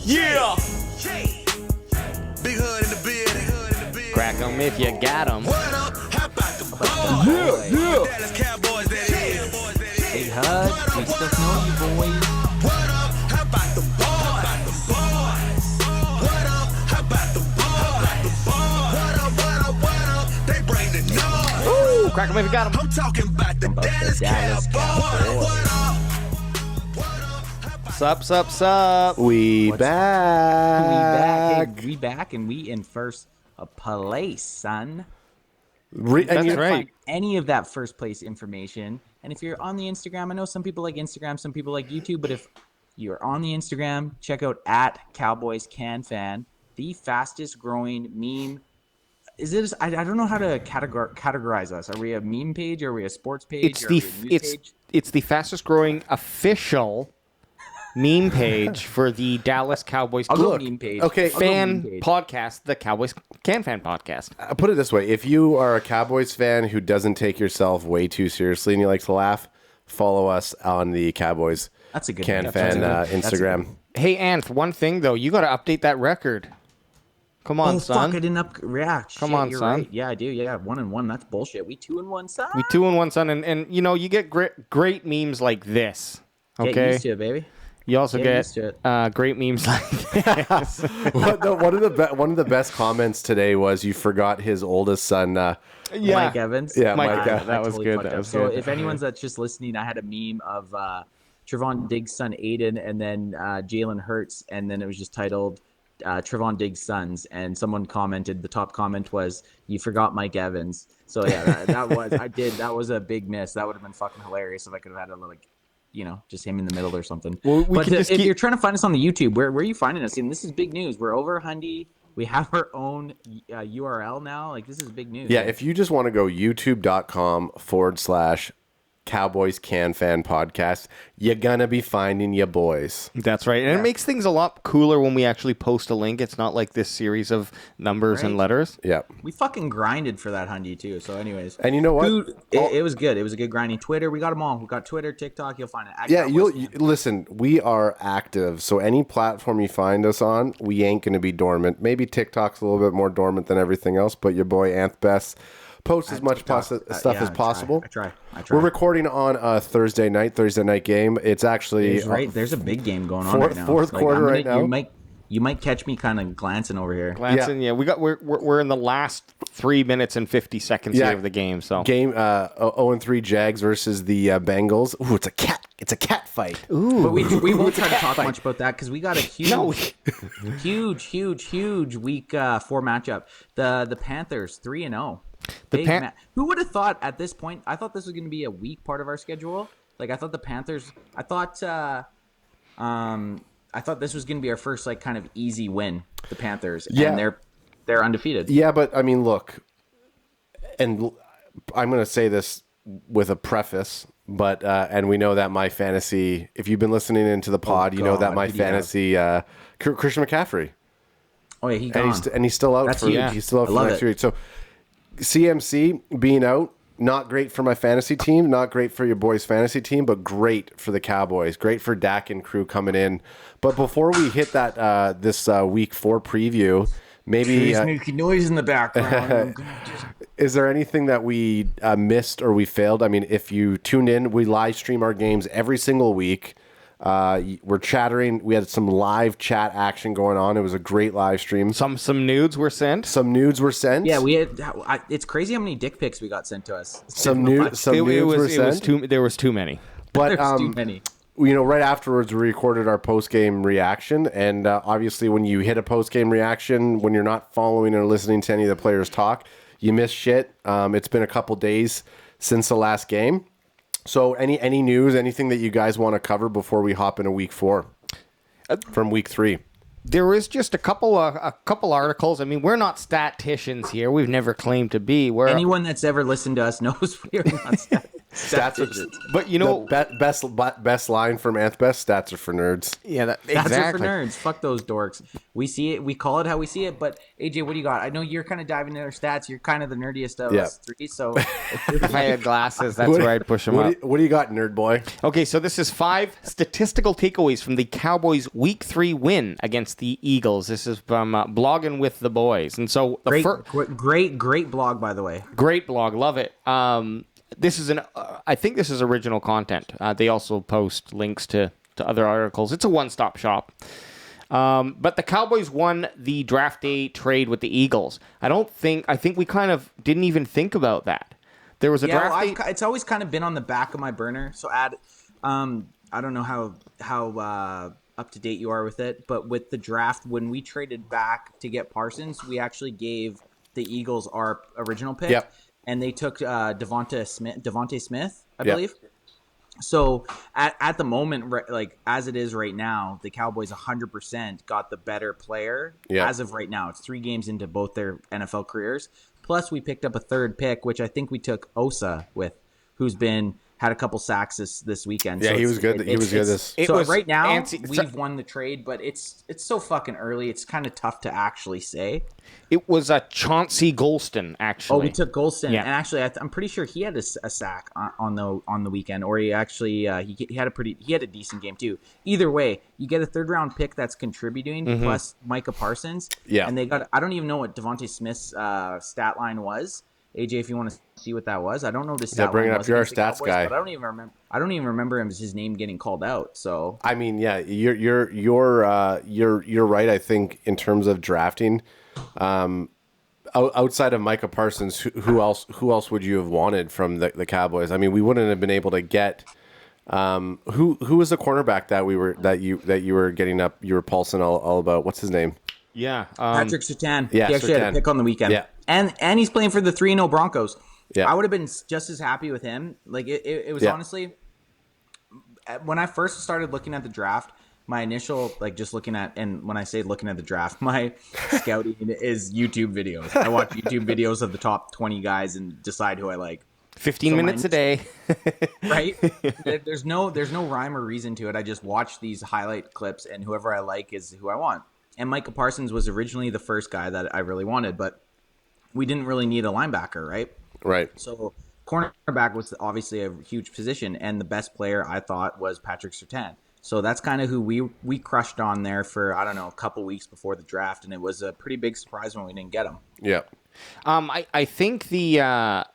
Yeah. Big hood in the building. Crack them if you got them. What up? How about the boys? Yeah. Dallas Cowboys, that is. Big hug. We still know you, boys. What up? How about the boys? What up? How about the boys? What up? They bring the noise. Ooh, crack them if you got them. I'm talking about the Dallas Cowboys. What up? Sup. We We back. back. Hey, we back, and we in first place, son. And That's you- right. Find any of that first place information. And if you're on the Instagram, I know some people like Instagram, some people like YouTube, but if you're on the Instagram, check out at Cowboys CanFan, the fastest growing meme. Is it? I don't know how to categorize us. Are we a meme page? Are we a sports page? It's Are the we a news page? it's the fastest growing official meme page for the Dallas Cowboys I'll go meme page. okay, I'll go fan meme page. podcast, the Cowboys CanFan podcast. I'll put it this way. If you are a Cowboys fan who doesn't take yourself way too seriously and you like to laugh, follow us on the Cowboys That's a good CanFan That's a good- Instagram. Hey, Anth, one thing though, you got to update that record. Come on, Oh son. fuck! I didn't react. Come Shit, on, you're son. Right. Yeah, I do. Yeah, 1-1. That's bullshit. We 2-1, son. We 2-1, son, and you know you get great memes like this. Okay. Get used to it, baby. You also Get used to get great memes like this. One of the best comments today was you forgot his oldest son. Mike Evans. Yeah, Micah. Micah. That was good. fucked That up. was So good. if anyone's that's just listening, I had a meme of Trevon Diggs' son Aiden, and then Jalen Hurts, and then it was just titled Trevon Diggs' sons, and someone commented. The top comment was, "You forgot Mike Evans." So yeah, that was a big miss. That would have been fucking hilarious if I could have had a like, just him in the middle or something. Well, we but can just if keep- you're trying to find us on the YouTube, where are you finding us? And this is big news. We're over Hundy. We have our own URL now. Like, this is big news. Yeah, if you just want to go youtube.com/Cowboys CanFan podcast, you're going to be finding your boys. That's right. And it makes things a lot cooler when we actually post a link. It's not like this series of numbers and Right. letters. Yeah. We fucking grinded for that Hundy too. So anyways. And you know what? Dude, it was good. It was a good grinding. Twitter, we got them all. We got Twitter, TikTok. You'll find it. At Yeah, Cowboys you Fan. listen, we are active. So any platform you find us on, we ain't going to be dormant. Maybe TikTok's a little bit more dormant than everything else, but your boy Anth Best posts as much TikTok, stuff yeah, as possible. I try. We're recording on a Thursday night game. It's actually There's a big game going on right now. fourth quarter I'm right now. You might catch me kind of glancing over here. Glancing, yeah. We're in the last 3 minutes and 50 seconds here of the game. So game 0-3 Jags versus the Bengals. Ooh, it's a cat fight. ooh, But we won't try to talk much about that because we got a huge week 4 matchup. The Panthers 3-0. Who would have thought at this point? I thought this was going to be a weak part of our schedule. Like, I thought the Panthers. I thought this was going to be our first like kind of easy win. The Panthers. Yeah. And they're undefeated. Yeah, but I mean, look, and I'm going to say this with a preface, but and we know that my fantasy. If you've been listening into the pod, you know that God, my did he have- fantasy. Christian McCaffrey, Oh yeah, and he's still out That's for huge. he's still out I for love next it. week. So CMC being out, not great for my fantasy team, not great for your boys' fantasy team, but great for the Cowboys, great for Dak and crew coming in. But before we hit that this week 4 preview, maybe making noise in the background. is there anything that we missed or we failed? I mean, if you tuned in, we live stream our games every single week. We're chattering. We had some live chat action going on. It was a great live stream. some nudes were sent. Some nudes were sent. Yeah, we had. It's crazy how many dick pics we got sent to us. some nudes It were was sent. there was too many. But There's too many. right afterwards, we recorded our post-game reaction. And obviously, when you hit a post-game reaction, when you're not following or listening to any of the players talk, you miss shit. It's been a couple days since the last game. So any news, anything that you guys want to cover before we hop into week 4 from week 3? There is just a couple articles. I mean, we're not statisticians here. We've never claimed to be. Anyone that's ever listened to us knows we are not. Stats are, digits. But you know, best line from Anthbest, stats are for nerds. yeah, That's exactly. it for nerds. Fuck those dorks. We see it. We call it how we see it. But AJ, what do you got? I know you're kind of diving into our stats. You're kind of the nerdiest of us three. So If I had glasses, that's where I'd push them up. What do you got, nerd boy? Okay, so this is 5 statistical takeaways from the Cowboys' Week 3 win against the Eagles. This is from Blogging with the Boys. And so great blog, by the way. great blog, love it. This is I think this is original content. They also post links to other articles. It's a one-stop shop. But the Cowboys won the draft day trade with the Eagles. I think we kind of didn't even think about that. There was a draft day. It's always kind of been on the back of my burner. So I don't know how up to date you are with it, but with the draft, when we traded back to get Parsons, we actually gave the Eagles our original pick. Yep. And they took Devontae Smith, I believe. So at the moment, like as it is right now, the Cowboys 100% got the better player as of right now. It's 3 games into both their NFL careers. Plus, we picked up a third pick, which I think we took Osa with, who's had a couple sacks this weekend. Yeah, so he was good. He was good. Right now, we've won the trade, but it's so fucking early. It's kind of tough to actually say. It was a Chauncey Golston, actually. Oh, we took Golston, Yeah. and actually, I'm pretty sure he had a sack on the weekend, or he actually he had a decent game too. Either way, you get a 3rd round pick that's contributing plus Micah Parsons. Yeah, and they got. I don't even know what Devontae Smith's stat line was. AJ, if you want to see what that was, I don't know the stat line. Bring it up. You're our stats Cowboys, guy. But I don't even remember his name getting called out. So I mean, yeah, you're right. I think in terms of drafting, outside of Micah Parsons, who else would you have wanted from the Cowboys? I mean, we wouldn't have been able to get who was the cornerback that you were getting up, you were pulsing all about. What's his name? Yeah. Patrick Surtain. Yeah, he actually had a pick on the weekend. Yeah. And he's playing for the 3-0 Broncos. Yeah. I would have been just as happy with him. Like it was honestly, when I first started looking at the draft, my initial just looking at, and when I say looking at the draft, my scouting is YouTube videos. I watch YouTube videos of the top 20 guys and decide who I like. 15 minutes a day. Right? There's no rhyme or reason to it. I just watch these highlight clips, and whoever I like is who I want. And Micah Parsons was originally the first guy that I really wanted, but we didn't really need a linebacker, right? Right. So cornerback was obviously a huge position, and the best player I thought was Patrick Surtain. So that's kind of who we crushed on there for, I don't know, a couple weeks before the draft, and it was a pretty big surprise when we didn't get him. Yeah. I think I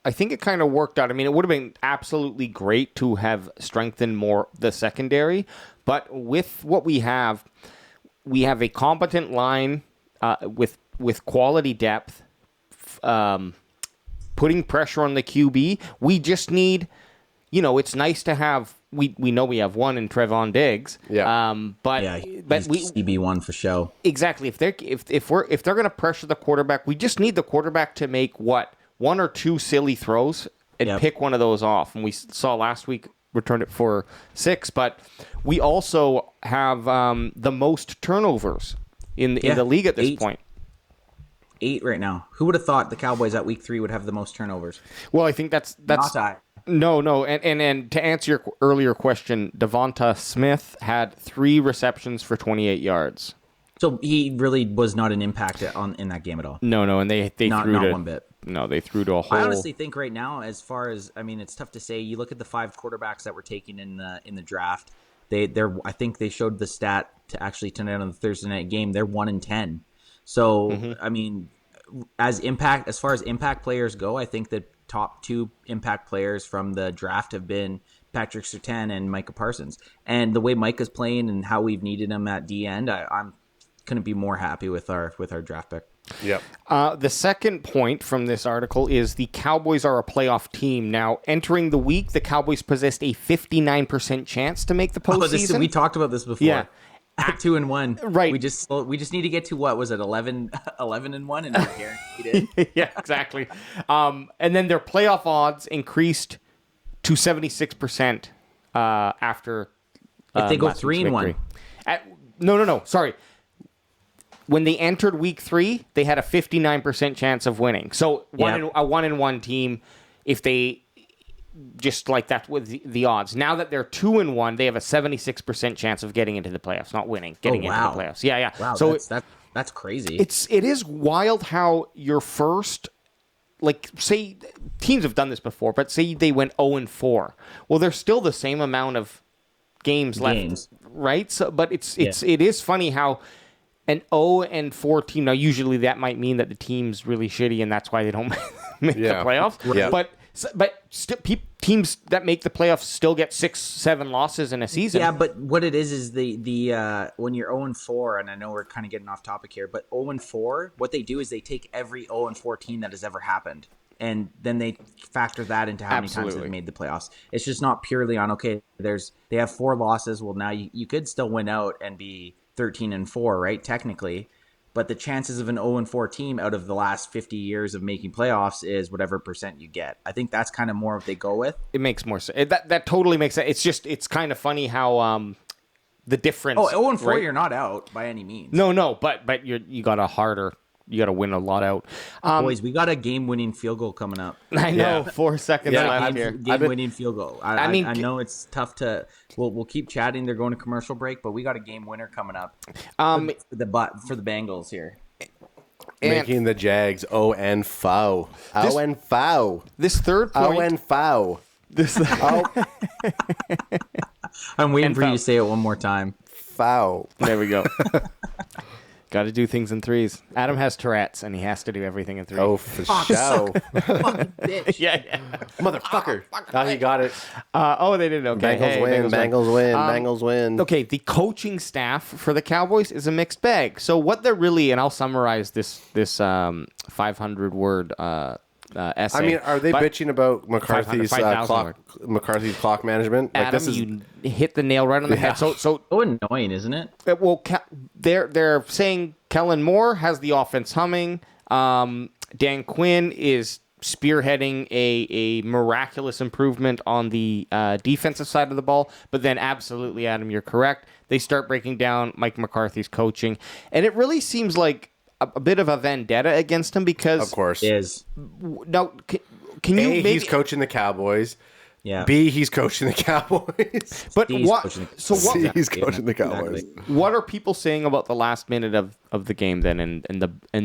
think it kind of worked out. I mean, it would have been absolutely great to have strengthened more the secondary, but with what we have a competent line with quality depth, putting pressure on the QB. We just need, it's nice to have. We know we have one in Treveon Diggs. Yeah. But he's CB1 for show. Exactly. If they're going to pressure the quarterback, we just need the quarterback to make 1 or 2 silly throws and pick one of those off. And we saw last week returned it for 6, but we also have the most turnovers in the league at this point. 8 right now. Who would have thought the Cowboys at week 3 would have the most turnovers? Well, I think that's not I. No, and to answer your earlier question, Devonta Smith had 3 receptions for 28 yards. So he really was not an impact in that game at all. No, and they not threw to one bit. No, they threw to a whole. I honestly think right now, as far as it's tough to say. You look at the 5 quarterbacks that were taken in the draft. I think they showed the stat to actually tonight on the Thursday night game. They're 1-10. So as far as impact players go, I think the top 2 impact players from the draft have been Patrick Surtain and Micah Parsons. And the way Micah's playing and how we've needed him at D end, I'm couldn't be more happy with our draft pick. Yep. The second point from this article is the Cowboys are a playoff team. Now, entering the week, the Cowboys possessed a 59% chance to make the postseason. We talked about this before. Yeah. At 2-1, right? We just need to get to what was it, 11-1, and we're guaranteed it. Yeah, exactly. And then their playoff odds increased to 76% after if they go last week's 3-1. No. Sorry. When they entered week 3, they had a 59% chance of winning. So a 1-1 team, if they just like that with the odds. Now that they're 2-1, they have a 76% chance of getting into the playoffs, not winning, getting into the playoffs. Yeah, yeah. Wow, So that's crazy. it is wild how your first, like, say teams have done this before, but say they went 0-4. Well, there's still the same amount of games left, right? So, but it is funny how an 0-4 team. Now, usually that might mean that the team's really shitty, and that's why they don't make the playoffs. Yeah. But still, teams that make the playoffs still get 6-7 losses in a season. Yeah, but what it is the when you're 0-4, and I know we're kind of getting off topic here, but 0-4, what they do is they take every 0-4 team that has ever happened, and then they factor that into how many times they've made the playoffs. It's just not purely on, okay, they have 4 losses. Well, now you could still win out and be 13-4, right? Technically. But the chances of an 0-4 team out of the last 50 years of making playoffs is whatever percent you get. I think that's kind of more what they go with. It makes more sense. That totally makes sense. It's kind of funny how the difference. 0-4, right? You're not out by any means. No, but you got to win a lot out. Boys, we got a game-winning field goal coming up. I know, 4 seconds left here. Game-winning field goal. I know it's tough to. We'll keep chatting. They're going to commercial break, but we got a game winner coming up. For the Bengals here, Making the Jags 0-4. 0-4. This third point. 0-4. This. I'm waiting for you to say it one more time. Foul. There we go. Got to do things in threes. Adam has Tourette's, and he has to do everything in threes. Oh, for sure. Fucking bitch. yeah. Motherfucker. Oh, he got it. They did okay. Bengals win. Bengals win. Okay, the coaching staff for the Cowboys is a mixed bag. So what they're really, and I'll summarize this 500-word essay. I mean, are they bitching about McCarthy's 5,000 clock management? Like, Adam, you hit the nail right on the head. So annoying, isn't it? well, they're saying Kellen Moore has the offense humming. Dan Quinn is spearheading a miraculous improvement on the defensive side of the ball. But then, absolutely, Adam, you're correct. They start breaking down Mike McCarthy's coaching, and it really seems like a bit of a vendetta against him because, of course, is now. Can you? Maybe, he's coaching the Cowboys. Yeah. B, he's coaching the Cowboys. But He's what? coaching So what? C, he's coaching the Cowboys. Exactly. What are people saying about the last minute of the game then, and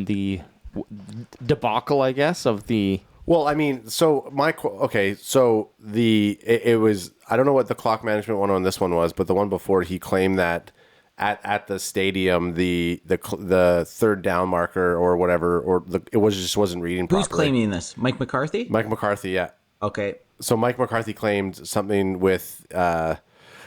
the debacle, I guess, of the? Well, I mean, so it was, I don't know what the clock management one on this one was, but the one before, he claimed that at the stadium the third down marker or whatever, it wasn't reading properly. Who's claiming this? Mike McCarthy? Mike McCarthy, yeah. Okay. So Mike McCarthy claimed something with,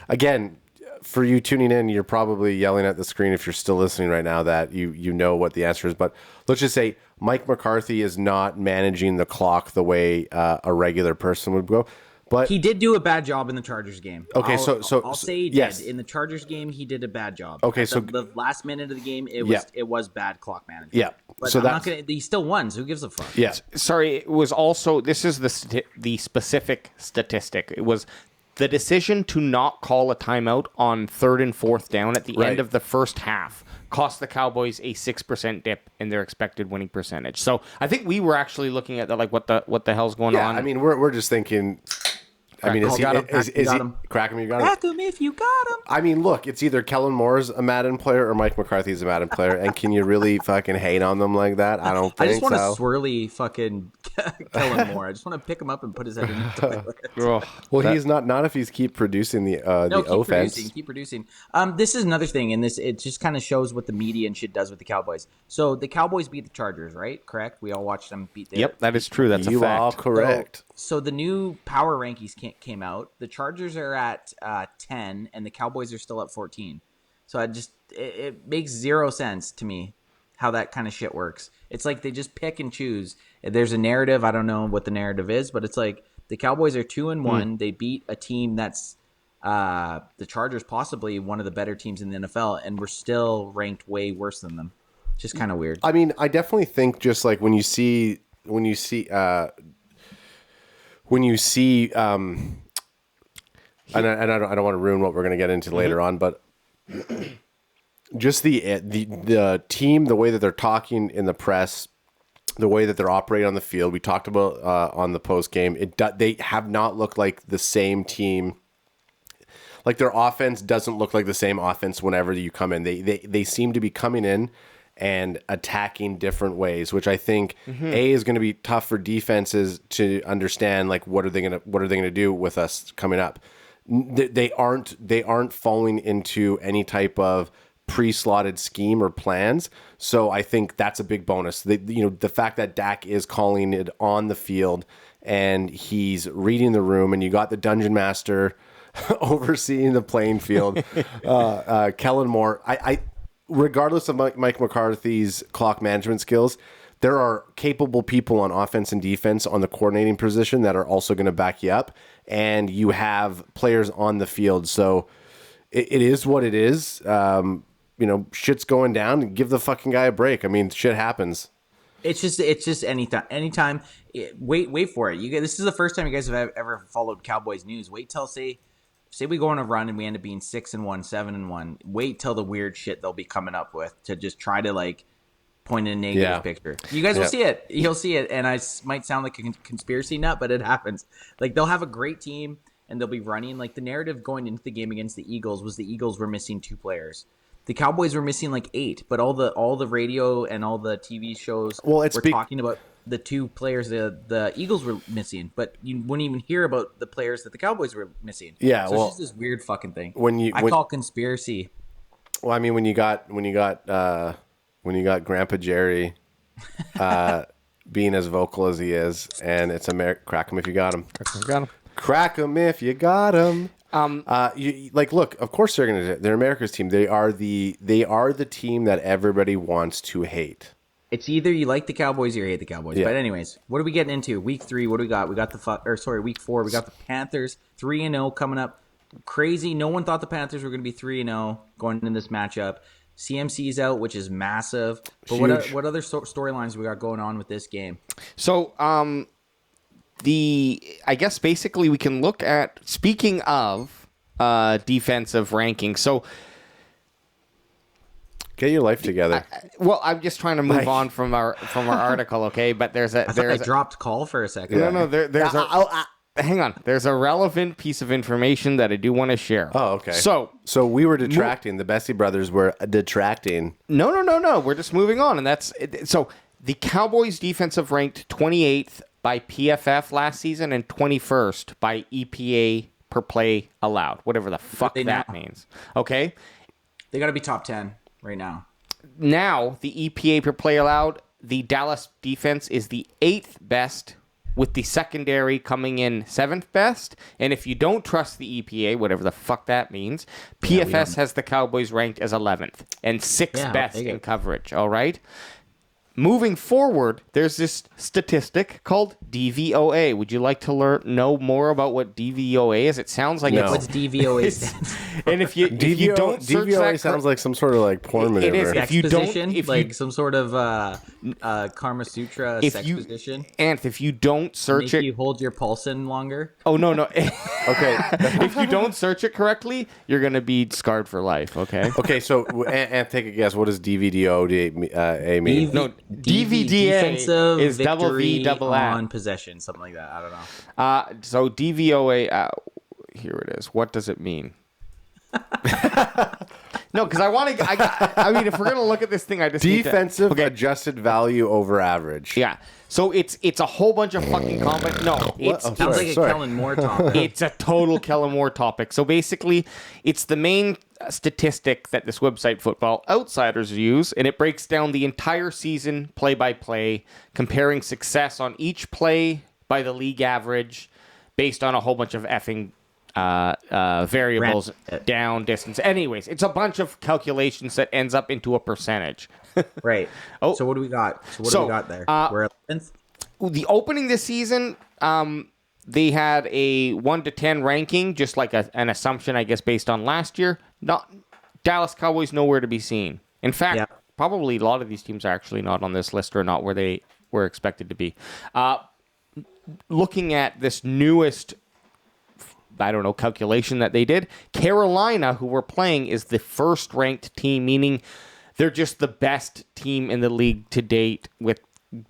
again, for you tuning in, you're probably yelling at the screen if you're still listening right now that you know what the answer is. But let's just say Mike McCarthy is not managing the clock the way a regular person would go. But he did do a bad job in the Chargers game. Okay, I'll say he did. yes. In the Chargers game, he did a bad job. Okay, so the last minute of the game, it was bad clock management. Yeah. But So I'm not gonna. He still won. So who gives a fuck? Yeah. Sorry, it was also, this is the specific statistic. It was the decision to not call a timeout on 3rd and 4th down at the Right. end of the first half cost the Cowboys a 6% dip in their expected winning percentage. So I think we were actually looking at that, like what the hell's going on. I mean, we're just thinking. I mean, is he crack him? You got him. Crack him if you got him. I mean, look, it's either Kellen Moore's a Madden player or Mike McCarthy's a Madden player, and can you really fucking hate on them like that? I don't think so. I just want to swirly fucking Kellen Moore. I just want to pick him up and put his head in the toilet. Well, he's not if he's keep producing the offense. Keep producing. This is another thing, and it just kind of shows what the media and shit does with the Cowboys. So the Cowboys beat the Chargers, right? Correct. We all watched them beat. Yep, that is true. That's a fact. You are correct. So the new power rankings came out. The Chargers are at 10, and the Cowboys are still at 14. So it makes zero sense to me how that kind of shit works. It's like they just pick and choose. There's a narrative. I don't know what the narrative is, but it's like the Cowboys are 2-1. They beat a team that's the Chargers, possibly one of the better teams in the NFL, and we're still ranked way worse than them. Just kind of weird. I mean, I definitely think just like when you see and I don't want to ruin what we're going to get into later on, but just the team, the way that they're talking in the press, the way that they're operating on the field. We talked about on the post game. They have not looked like the same team. Like their offense doesn't look like the same offense whenever you come in. They seem to be coming in and attacking different ways, which I think is going to be tough for defenses to understand. Like what are they going to do with us coming up? They aren't falling into any type of pre-slotted scheme or plans. So I think that's a big bonus. The fact that Dak is calling it on the field and he's reading the room, and you got the dungeon master overseeing the playing field, Kellen Moore. I regardless of Mike McCarthy's clock management skills, there are capable people on offense and defense on the coordinating position that are also going to back you up, and you have players on the field. So it is what it is. Shit's going down. Give the fucking guy a break. I mean, shit happens. It's just anytime. Wait for it. This is the first time you guys have ever followed Cowboys news. Wait till say we go on a run and we end up being 6-1, 7-1. Wait till the weird shit they'll be coming up with to just try to like point in a negative picture. You guys will see it. You'll see it. And I might sound like a conspiracy nut, but it happens. Like they'll have a great team and they'll be running. Like the narrative going into the game against the Eagles was the Eagles were missing 2 players. The Cowboys were missing like 8, but all the radio and all the TV shows were talking about the 2 players the Eagles were missing, but you wouldn't even hear about the players that the Cowboys were missing. Yeah, so it's just this weird fucking thing. I call conspiracy. Well, I mean, when you got Grandpa Jerry being as vocal as he is, and it's crack him if you got him. Crack him if you got him. Look, of course they're America's team. They are the team that everybody wants to hate. It's either you like the Cowboys or you hate the Cowboys. Yeah. But anyways, what are we getting into? Week 3, what do we got? We got week 4, we got the Panthers 3-0 coming up. Crazy. No one thought the Panthers were going to be 3-0 going into this matchup. CMC's out, which is massive. But what other storylines we got going on with this game? So, I guess basically we can look at, speaking of defensive ranking. So get your life together. I'm just trying to move on from our article, okay? But I dropped call for a second. No, hang on. There's a relevant piece of information that I do want to share. Oh, okay. So we were detracting. The Bessie brothers were detracting. No. We're just moving on, and that's so the Cowboys defensive ranked 28th by PFF last season and 21st by EPA per play allowed, whatever the fuck that means. Okay? They got to be top 10 right now. Now, the EPA per play allowed, the Dallas defense is the 8th best, with the secondary coming in 7th best. And if you don't trust the EPA, whatever the fuck that means, PFS has the Cowboys ranked as 11th and 6th best in coverage, all right? Moving forward, there's this statistic called DVOA. Would you like to know more about what DVOA is? It sounds like what's DVOA? And if you don't search DVOA sounds like some sort of like porn maneuver. It is. If you don't, some sort of Kama Sutra sex position. And if you don't search it, you hold your pulse in longer. Oh no. Okay. If you don't search it correctly, you're gonna be scarred for life. Okay. Okay. So and take a guess. What does DVDO mean? No. DVDA is double V double A on possession, something like that. I don't know. So DVOA, here it is. What does it mean? No, because I mean, if we're gonna look at this thing, I just defensive adjusted value over average. Yeah. So it's a whole bunch of fucking comment. No, it sounds like a Kellen Moore topic. It's a total Kellen Moore topic. So basically, it's the main statistic that this website Football Outsiders use, and it breaks down the entire season play by play, comparing success on each play by the league average, based on a whole bunch of effing variables, down, distance. Anyways, it's a bunch of calculations that ends up into a percentage. Right. Oh, so what do we got? So what do we got there? We're at 11th. The opening this season, they had a 1 to 10 ranking, just like an assumption, I guess, based on last year. Not Dallas Cowboys nowhere to be seen. In fact, probably a lot of these teams are actually not on this list or not where they were expected to be. Looking at this newest, calculation that they did, Carolina, who we're playing, is the first ranked team, meaning they're just the best team in the league to date with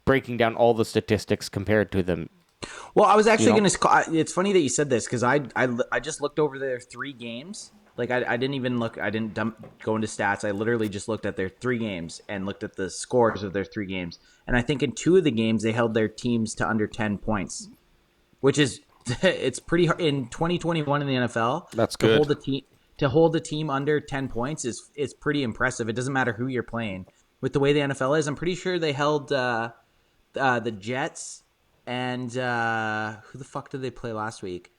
breaking down all the statistics compared to them. Well, I was actually going to. It's funny that you said this because I just looked over their 3 games. Like I didn't even look. I didn't go into stats. I literally just looked at their 3 games and looked at the scores of their 3 games. And I think in 2 of the games they held their teams to under 10 points, which is it's pretty hard in 2021 in the NFL. That's good. To hold the team under 10 points is pretty impressive. It doesn't matter who you're playing. With the way the NFL is, I'm pretty sure they held the Jets and who the fuck did they play last week?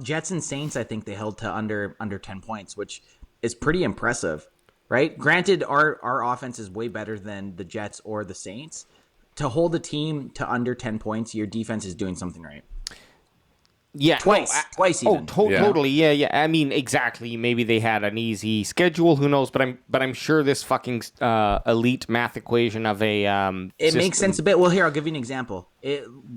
Jets and Saints, I think they held to under 10 points, which is pretty impressive, right? Granted, our offense is way better than the Jets or the Saints. To hold a team to under 10 points, your defense is doing something right. Yeah, twice even. Totally. Yeah. I mean, exactly. Maybe they had an easy schedule. Who knows? But I'm sure this fucking elite math equation of a it makes sense a bit. Well, here I'll give you an example.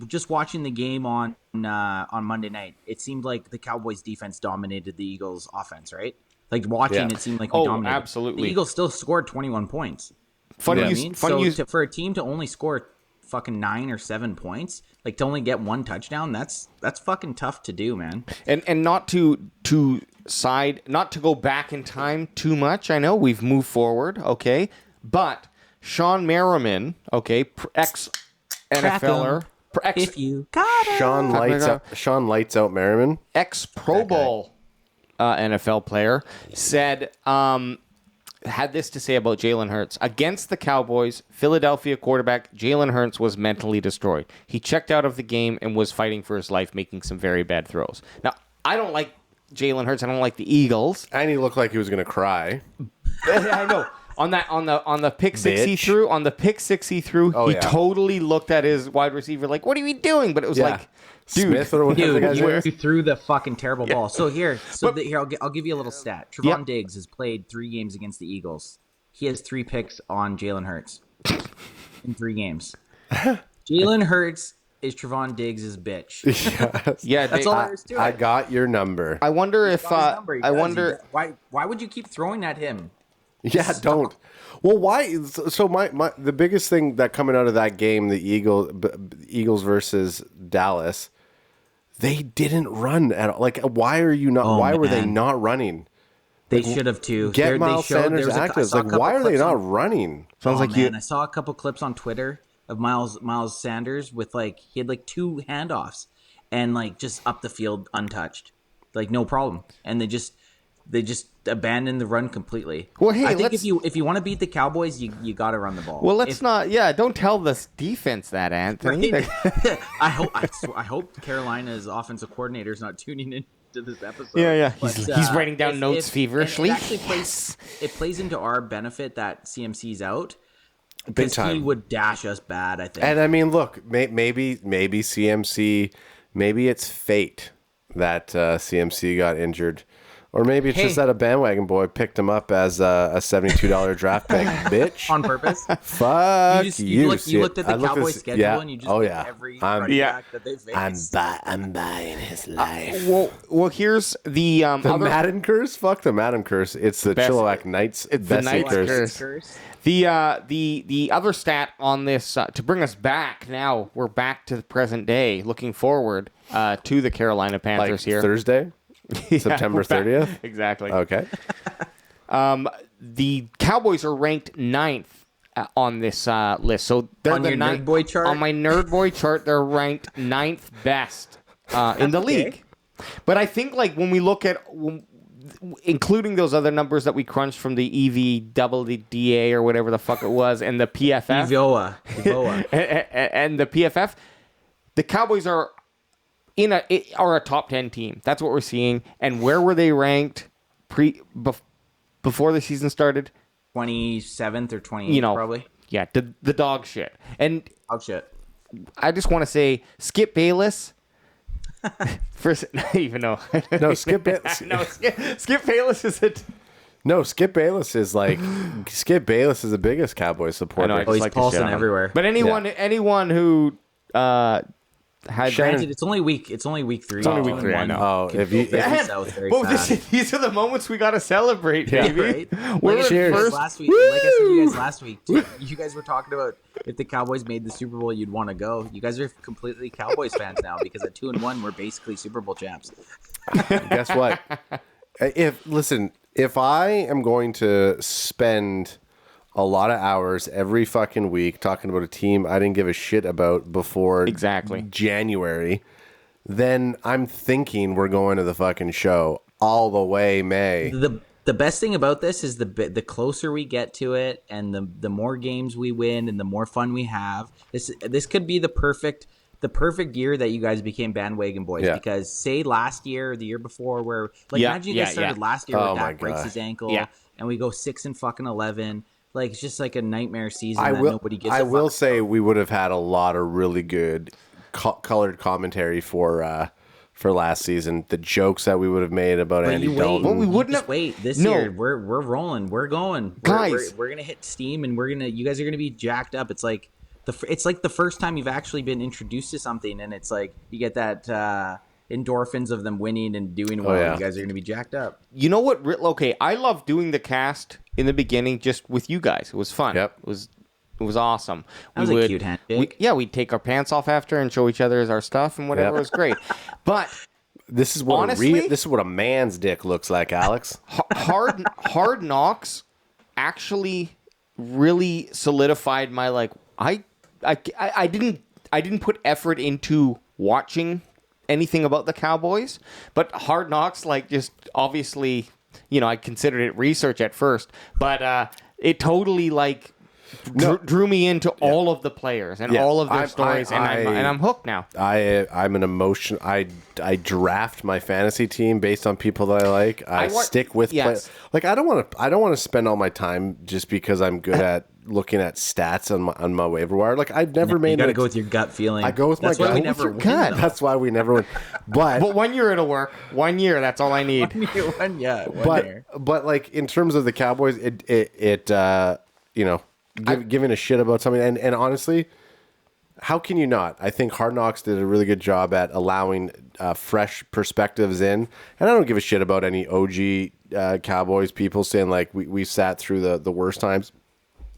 Just watching the game on Monday night, it seemed like the Cowboys defense dominated the Eagles offense, right? Like watching, it seemed like we dominated. Absolutely. The Eagles still scored 21 points. For a team to only score fucking 9 or 7 points, like to only get 1 touchdown, that's fucking tough to do, man. And not to go back in time too much. I know we've moved forward, okay, but Sean Merriman, okay, ex NFLer, if you got it. Sean Lights Out Merriman, ex Pro Bowl NFL player, said had this to say about Jalen Hurts. Against the Cowboys, Philadelphia quarterback Jalen Hurts was mentally destroyed. He checked out of the game and was fighting for his life, making some very bad throws. Now, I don't like Jalen Hurts. I don't like the Eagles. and he looked like he was going to cry. I know. On the pick six he threw, he totally looked at his wide receiver like, "What are you doing?" But it was like, dude, Smith or whatever the guy's name is. you threw the fucking terrible ball. So here, I'll give you a little stat. Trevon Diggs has played 3 games against the Eagles. He has 3 picks on Jalen Hurts in 3 games. Jalen Hurts is Trevon Diggs' bitch. Yes. Yeah, That's all there is to it. I got your number. I wonder if Why would you keep throwing at him? Yeah, don't. Well, why? So the biggest thing that coming out of that game, the Eagles versus Dallas, they didn't run at all. Like, why are you not? Why were they not running? They should have too. Get Miles Sanders active. Like, why are they not running? Sounds like I saw a couple clips on Twitter of Miles Sanders with he had 2 handoffs and just up the field untouched, no problem, and they just abandoned the run completely. Well, hey, I think if you want to beat the Cowboys, you got to run the ball. Well, don't tell the defense that, Anthony. Right? I hope Carolina's offensive coordinator is not tuning in to this episode. Yeah. But, He's writing down notes feverishly. It actually plays into our benefit that CMC's out. Big Because time. he would dash us bad, I think. And I mean, look, maybe CMC, maybe it's fate that CMC got injured. Or maybe it's just that a bandwagon boy picked him up as a $72 draft pick, bitch. On purpose? Fuck you looked at the Cowboys schedule and you just picked every running back that they faced. I'm buying his life. Well, here's the other Madden curse? Fuck the Madden curse. It's the Chilliwack Knights. It's the Knights curse. The other stat on this to bring us back. Now we're back to the present day. Looking forward to the Carolina Panthers here. Thursday, September 30th. Exactly. Okay. The Cowboys are ranked 9th on this list. So they're On your Nerd Boy chart? On my Nerd Boy chart, they're ranked 9th best in the league. But I think when we look at including those other numbers that we crunched from the EVDA or whatever the fuck it was, and the PFF, and the PFF, the Cowboys are a top 10 team. That's what we're seeing. And where were they ranked before the season started? 27th or 28th, probably. Yeah, the dog shit. And dog shit. I just want to say, Skip Bayless. First, even though Skip Bayless. Skip Bayless is it. No, Skip Bayless is the biggest Cowboys supporter. I know, he's pulsing everywhere. But anyone who had Granted, it's only week 3. It's only week 3, I know. Oh, if you these are the moments we got to celebrate, Yeah. baby. Right? We're Like I said to you guys first. last week. Like I said to you guys last week, too, you guys were talking about if the Cowboys made the Super Bowl, you'd want to go. You guys are completely Cowboys fans now because at 2-1, we're basically Super Bowl champs. Guess what? If I am going to spend a lot of hours every fucking week talking about a team I didn't give a shit about before Exactly. January, then I'm thinking we're going to the fucking show all the way May. The best thing about this is the closer we get to it, and the more games we win, and the more fun we have. This could be the perfect year that you guys became bandwagon boys. Yeah. Because say last year or the year before, where imagine you guys started last year Oh where my Dak breaks God. his ankle, Yeah. and we go 6-11. Like it's just like a nightmare season I that will. nobody gives. I a will fuck say about. we would have had a lot of really good colored commentary for last season. The jokes that we would have made about But Andy you wait. Dalton. Well, we wouldn't Just have- wait. This No. year we're rolling. We're going. Guys. we're gonna hit steam, and you guys are gonna be jacked up. It's like the first time you've actually been introduced to something, and it's like you get that endorphins of them winning and doing well. yeah. You guys are gonna be jacked up. You know what? Okay, I love doing the cast in the beginning just with you guys. It was fun. Yep. It was awesome. That was a cute handshake. We'd take our pants off after and show each other our stuff and whatever. Yep. It was great. But This is what Honestly? this is what a man's dick looks like, Alex. hard knocks actually really solidified my I didn't put effort into watching anything about the Cowboys, but Hard Knocks just obviously, I considered it research at first, but it totally drew me into all of the players and Yeah, all of their I'm- stories, and I'm hooked now. I'm an emotion. I draft my fantasy team based on people that I like. I stick with yes. I don't want to spend all my time just because I'm good at looking at stats on my waiver wire. I've never You made. got to go with your gut feeling. I go with That's my why gut. we Go with never your win, gut. though. That's why we never win. But But 1 year it'll work. 1 year, that's all I need. One year. but in terms of the Cowboys, giving a shit about something, and honestly, how can you not? I think Hard Knocks did a really good job at allowing fresh perspectives in, and I don't give a shit about any OG Cowboys people saying we sat through the worst times.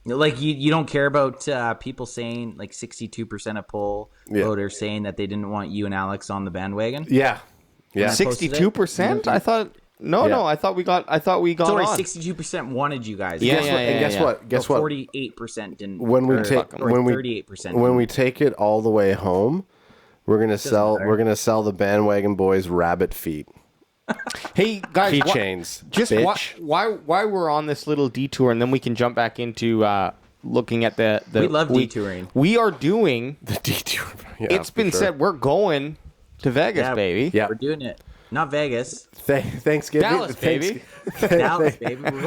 You don't care about people saying 62% of poll voters saying that they didn't want you and Alex on the bandwagon. Yeah. 62%? I thought no. I thought we got Sorry, on. 62% wanted you guys. Yeah, Guess what? Guess what? 48% didn't. When we or, take sorry, when we 38%. when we take it all the way home, we're gonna sell the bandwagon boys rabbit feet. Hey guys, Keychains. just bitch. why we're on this little detour, and then we can jump back into looking at the We love detouring. We are doing. The detour. Yeah, It's been for sure. said we're going to Vegas, baby. Yeah. We're doing it. Not Vegas, Thanksgiving. Dallas, baby. Dallas, baby. We're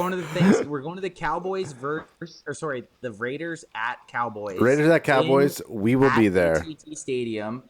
going to the Cowboys the Raiders at Cowboys. Raiders at Cowboys. We will be there. AT&T Stadium.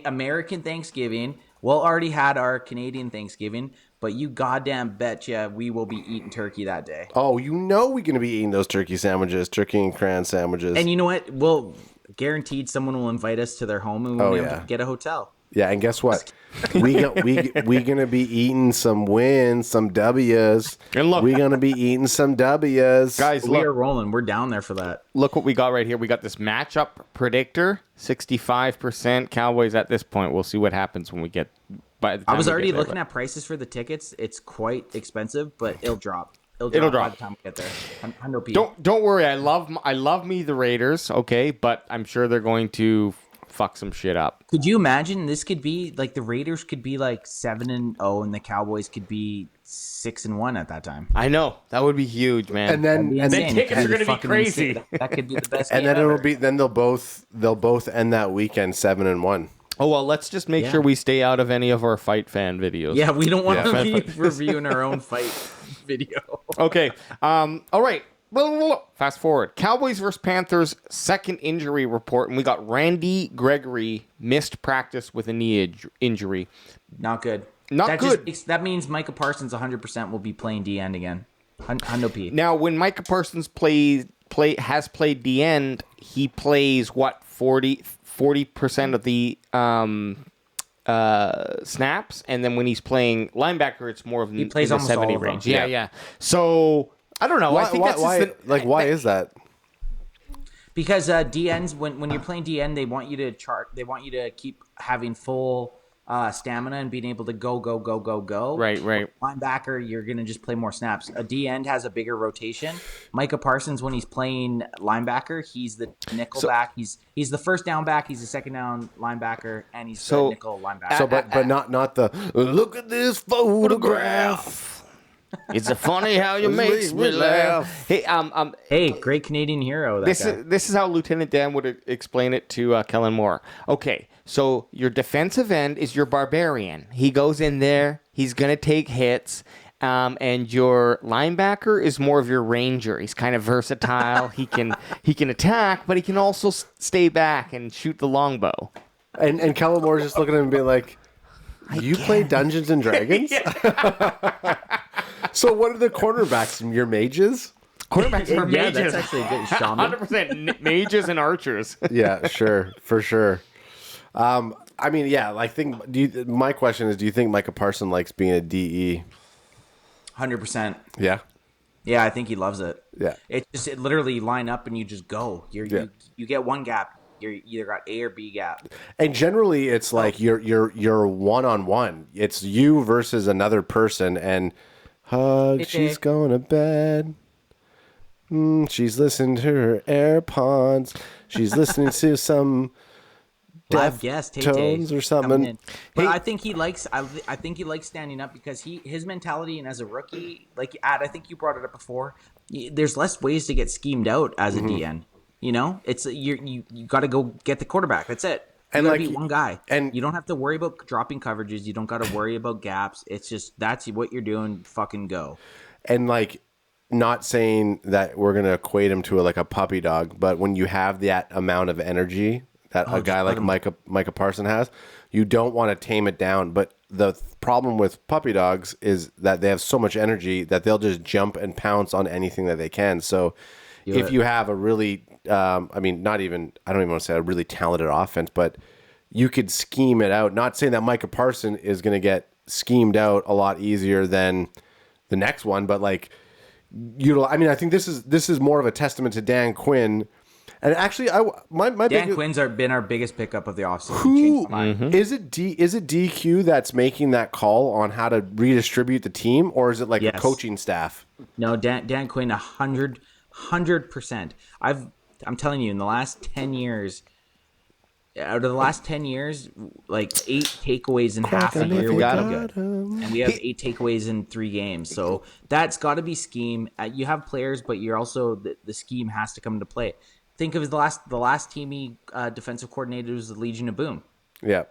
American Thanksgiving. We'll already had our Canadian Thanksgiving, but you goddamn betcha we will be eating turkey that day. Oh, we're going to be eating those turkey sandwiches, turkey and cran sandwiches. And you know what? We'll guaranteed someone will invite us to their home and we'll be able to get a hotel. Yeah, and guess what? we gonna be eating some wins, some W's. And look, we're gonna be eating some W's, guys. We Look, are rolling. We're down there for that. look what we got right here. We got this matchup predictor, 65% Cowboys at this point. We'll see what happens when we get. By the time I was we already get there, looking at prices for the tickets. It's quite expensive, but it'll drop. It'll drop by the time we get there. I know people. Don't worry. I love me the Raiders. Okay, but I'm sure they're going to fuck some shit up. Could you imagine this could be the Raiders could be 7-0 and the Cowboys could be 6-1 at that time? I know that would be huge, man. and then then tickets are That'd gonna be fucking crazy. insane. That could be the best. and game then it'll ever. be they'll both end that weekend 7-1. Oh well, let's just make sure we stay out of any of our fight fan videos. Yeah, we don't want Yeah. to be reviewing our own fight video. Okay. All right. Fast forward. Cowboys versus Panthers second injury report, and we got Randy Gregory missed practice with a knee injury. Not good. Not that good. That means Micah Parsons 100% will be playing D end again. Hundo P. Now, when Micah Parsons plays has played the end, he plays what 40% of the snaps, and then when he's playing linebacker, it's more of He plays in the almost 70 all of them. range. Yeah. So I don't know. I think that's why is that? Because DNs, when you're playing DN, they want you to They want you to keep having full stamina and being able to go. Right. Linebacker, you're gonna just play more snaps. A DN has a bigger rotation. Micah Parsons, when he's playing linebacker, he's the nickel back. He's the first down back. He's the second down linebacker, and he's the nickel linebacker. So, but not the look at this photograph. It's funny how you makes me laugh. Hey, Hey, great Canadian hero. This is how Lieutenant Dan would explain it to Kellen Moore. Okay, so your defensive end is your barbarian. He goes in there. He's gonna take hits. And your linebacker is more of your ranger. He's kind of versatile. He can attack, but he can also stay back and shoot the longbow. And Kellen Moore's just looking at him and being like, "You play Dungeons and Dragons?" So what are the cornerbacks? Your mages? Quarterbacks are yeah, mages. that's actually a good shaman. 100% mages and archers. Yeah, sure, for sure. I mean, yeah. I think. My question is, do you think Micah Parsons likes being a DE? 100%. Yeah. Yeah, I think he loves it. Yeah. It literally line up and you just go. You get one gap. You either got A or B gap. And generally, it's like you're one-on-one. It's you versus another person, and she's going to bed. She's listening to her AirPods. She's listening to some live guest tones or something. But I think he likes. I think he likes standing up because his mentality, and as a rookie, like I think you brought it up before. There's less ways to get schemed out as a DN. You know, it's you got to go get the quarterback. That's it. You gotta beat one guy, and you don't have to worry about dropping coverages. You don't got to worry about gaps. It's just that's what you're doing. Fucking go. And not saying that we're gonna equate him to a puppy dog, but when you have that amount of energy that a guy like Micah Parsons has, you don't want to tame it down. But the problem with puppy dogs is that they have so much energy that they'll just jump and pounce on anything that they can. So if you have a really I don't even want to say a really talented offense, but you could scheme it out. Not saying that Micah Parsons is going to get schemed out a lot easier than the next one, but I think this is more of a testament to Dan Quinn. And actually, Dan Quinn's been our biggest pickup of the offseason. Who is it? Is it DQ that's making that call on how to redistribute the team, or is it a coaching staff? No, Dan Quinn, 100%. I'm telling you, in the last 10 years, out of the last 10 years, 8 takeaways in half a year would be good. And we have 8 takeaways in 3 games. So that's got to be scheme. You have players, but you're also the scheme has to come into play. Think of the last team he defensive coordinator was the Legion of Boom. Yeah.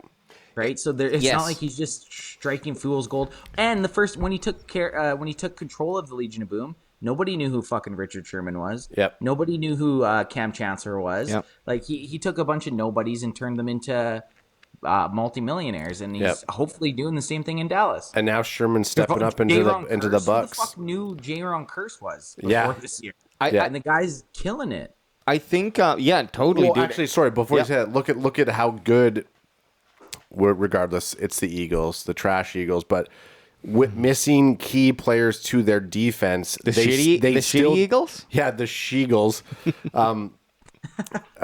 Right. So it's not like he's just striking fool's gold. And when he took control of the Legion of Boom, nobody knew who fucking Richard Sherman was. Yep. Nobody knew who Cam Chancellor was. Yep. He took a bunch of nobodies and turned them into multimillionaires, and he's hopefully doing the same thing in Dallas. And now Sherman's stepping up into the Bucks. Who the fuck knew J-Ron Curse was before this year? And the guy's killing it. I think, totally. Well, dude. actually, sorry. Before you say that, look at how good. Regardless, it's the Eagles, the trash Eagles, but with missing key players to their defense, the shitty Eagles. Yeah, the Sheagles. I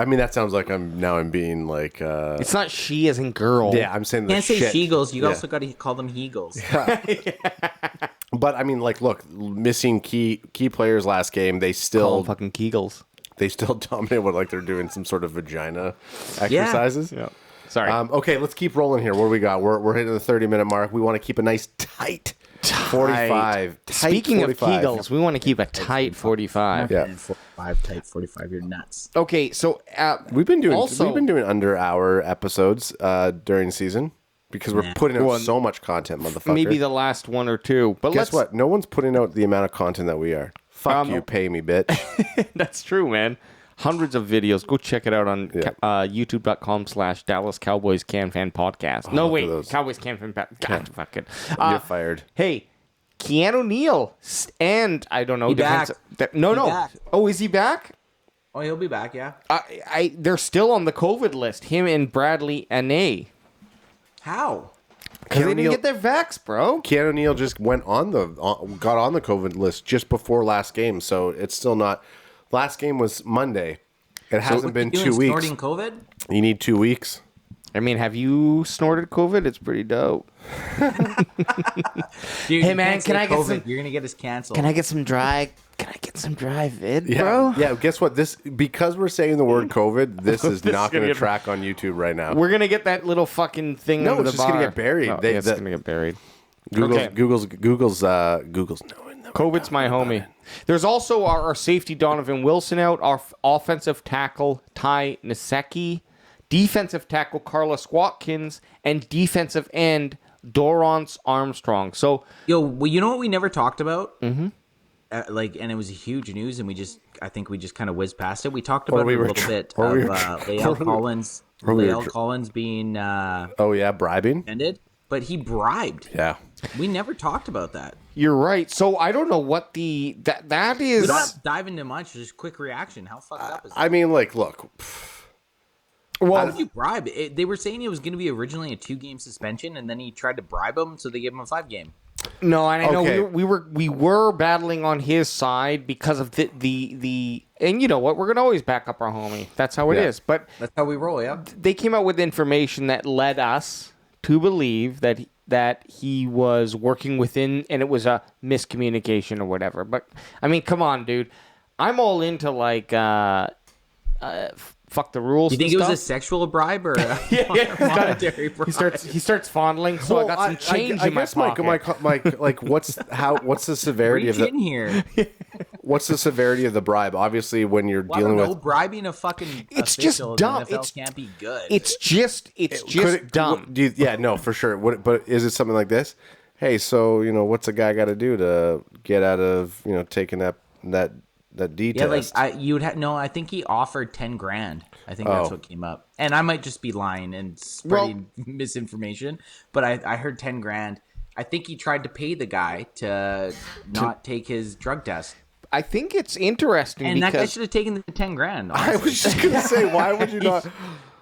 mean, that sounds like I'm being like. It's not she as in girl. Yeah, I'm saying. You can't say Sheagles. You also got to call them Heagles. Yeah. But I mean, look, missing key players last game. They still fucking Kegels. They still dominate what they're doing some sort of vagina exercises. Yeah. Sorry. Okay, let's keep rolling here. What do we got? We're hitting the 30-minute mark. We want to keep a nice tight 45. Speaking 45. of Kegels, we want to keep a tight 45. Yeah. 45, tight 45. You're nuts. Okay, so we've been doing under hour episodes during season because we're putting out so much content, motherfucker. Maybe the last one or two. But guess what? No one's putting out the amount of content that we are. Fuck you, pay me, bitch. That's true, man. Hundreds of videos. Go check it out on youtube.com/Dallas Cowboys CanFan podcast. No, wait. Cowboys CanFan podcast. God, fuck it. You're fired. Hey, Keanu Neal and I don't know. Back. No. Back. Oh, is he back? Oh, he'll be back. Yeah. They're still on the COVID list. Him and Bradley Ane. How? Because they didn't O'Neal- get their vax, bro. Keanu Neal just got on the COVID list just before last game, so it's still not. Last game was Monday. It hasn't been 2 weeks. Snorting COVID? You need 2 weeks. I mean, have you snorted COVID? It's pretty dope. Dude, Hey, you man, can't can say I get COVID. some- You're gonna get us canceled. Can I get some dry? Can I get some dry vid, Yeah, bro? yeah. Guess what? Because we're saying the word COVID, this is This not is gonna going to get- track on YouTube right now. We're gonna get that little fucking thing No, under it's the just bar. gonna get buried. Oh, They- yeah, it's that- gonna get buried. Google's Okay. Google's knowing that. COVID's my homie. There's also our safety Donovan Wilson out, our offensive tackle Ty Nasecki, defensive tackle Carlos Watkins, and defensive end Dorrance Armstrong. So Yo, well, you know what we never talked about? Mm-hmm. And it was a huge news, and I think we just kind of whizzed past it. We talked about we it a were little tr- bit or of we were Lael Collins. or we were Lael tr- Collins being Oh yeah, bribing. ended, but he bribed. Yeah. We never talked about that. you're right. So I don't know what that is. We don't have to dive into much. Just quick reaction. How fucked up is that? I mean, like, look. Why would you bribe? They were saying it was going to be originally a 2-game suspension, and then he tried to bribe him, so they gave him a 5-game. No, and I know Okay. we were battling on his side because of the and you know what, we're gonna always back up our homie. That's how it Yeah. is. But That's how we roll, yeah. they came out with information that led us to believe that he was working within, and it was a miscommunication or whatever. But I mean, come on, dude. I'm all into like fuck the rules. Do you think and it was a stuff. sexual bribe or a yeah. monetary bribe? He starts fondling, so I got some change in my guess pocket. Mike, like, what's the severity of Reach in the here. what's the severity of the bribe? Obviously, when you're Well, I dealing don't know, with bribing a fucking It's just official in dumb. the NFL can't be good. It's just dumb. Yeah, no, for sure. But is it something like this? Hey, so what's a guy got to do to get out of taking that D yeah, test? like I think he offered 10 grand. I think that's Oh. what came up. And I might just be lying and spreading misinformation, but I heard 10 grand. I think he tried to pay the guy to not take his drug test. I think it's interesting And that guy because should have taken the 10 grand. I honestly. was just gonna say, why would you not?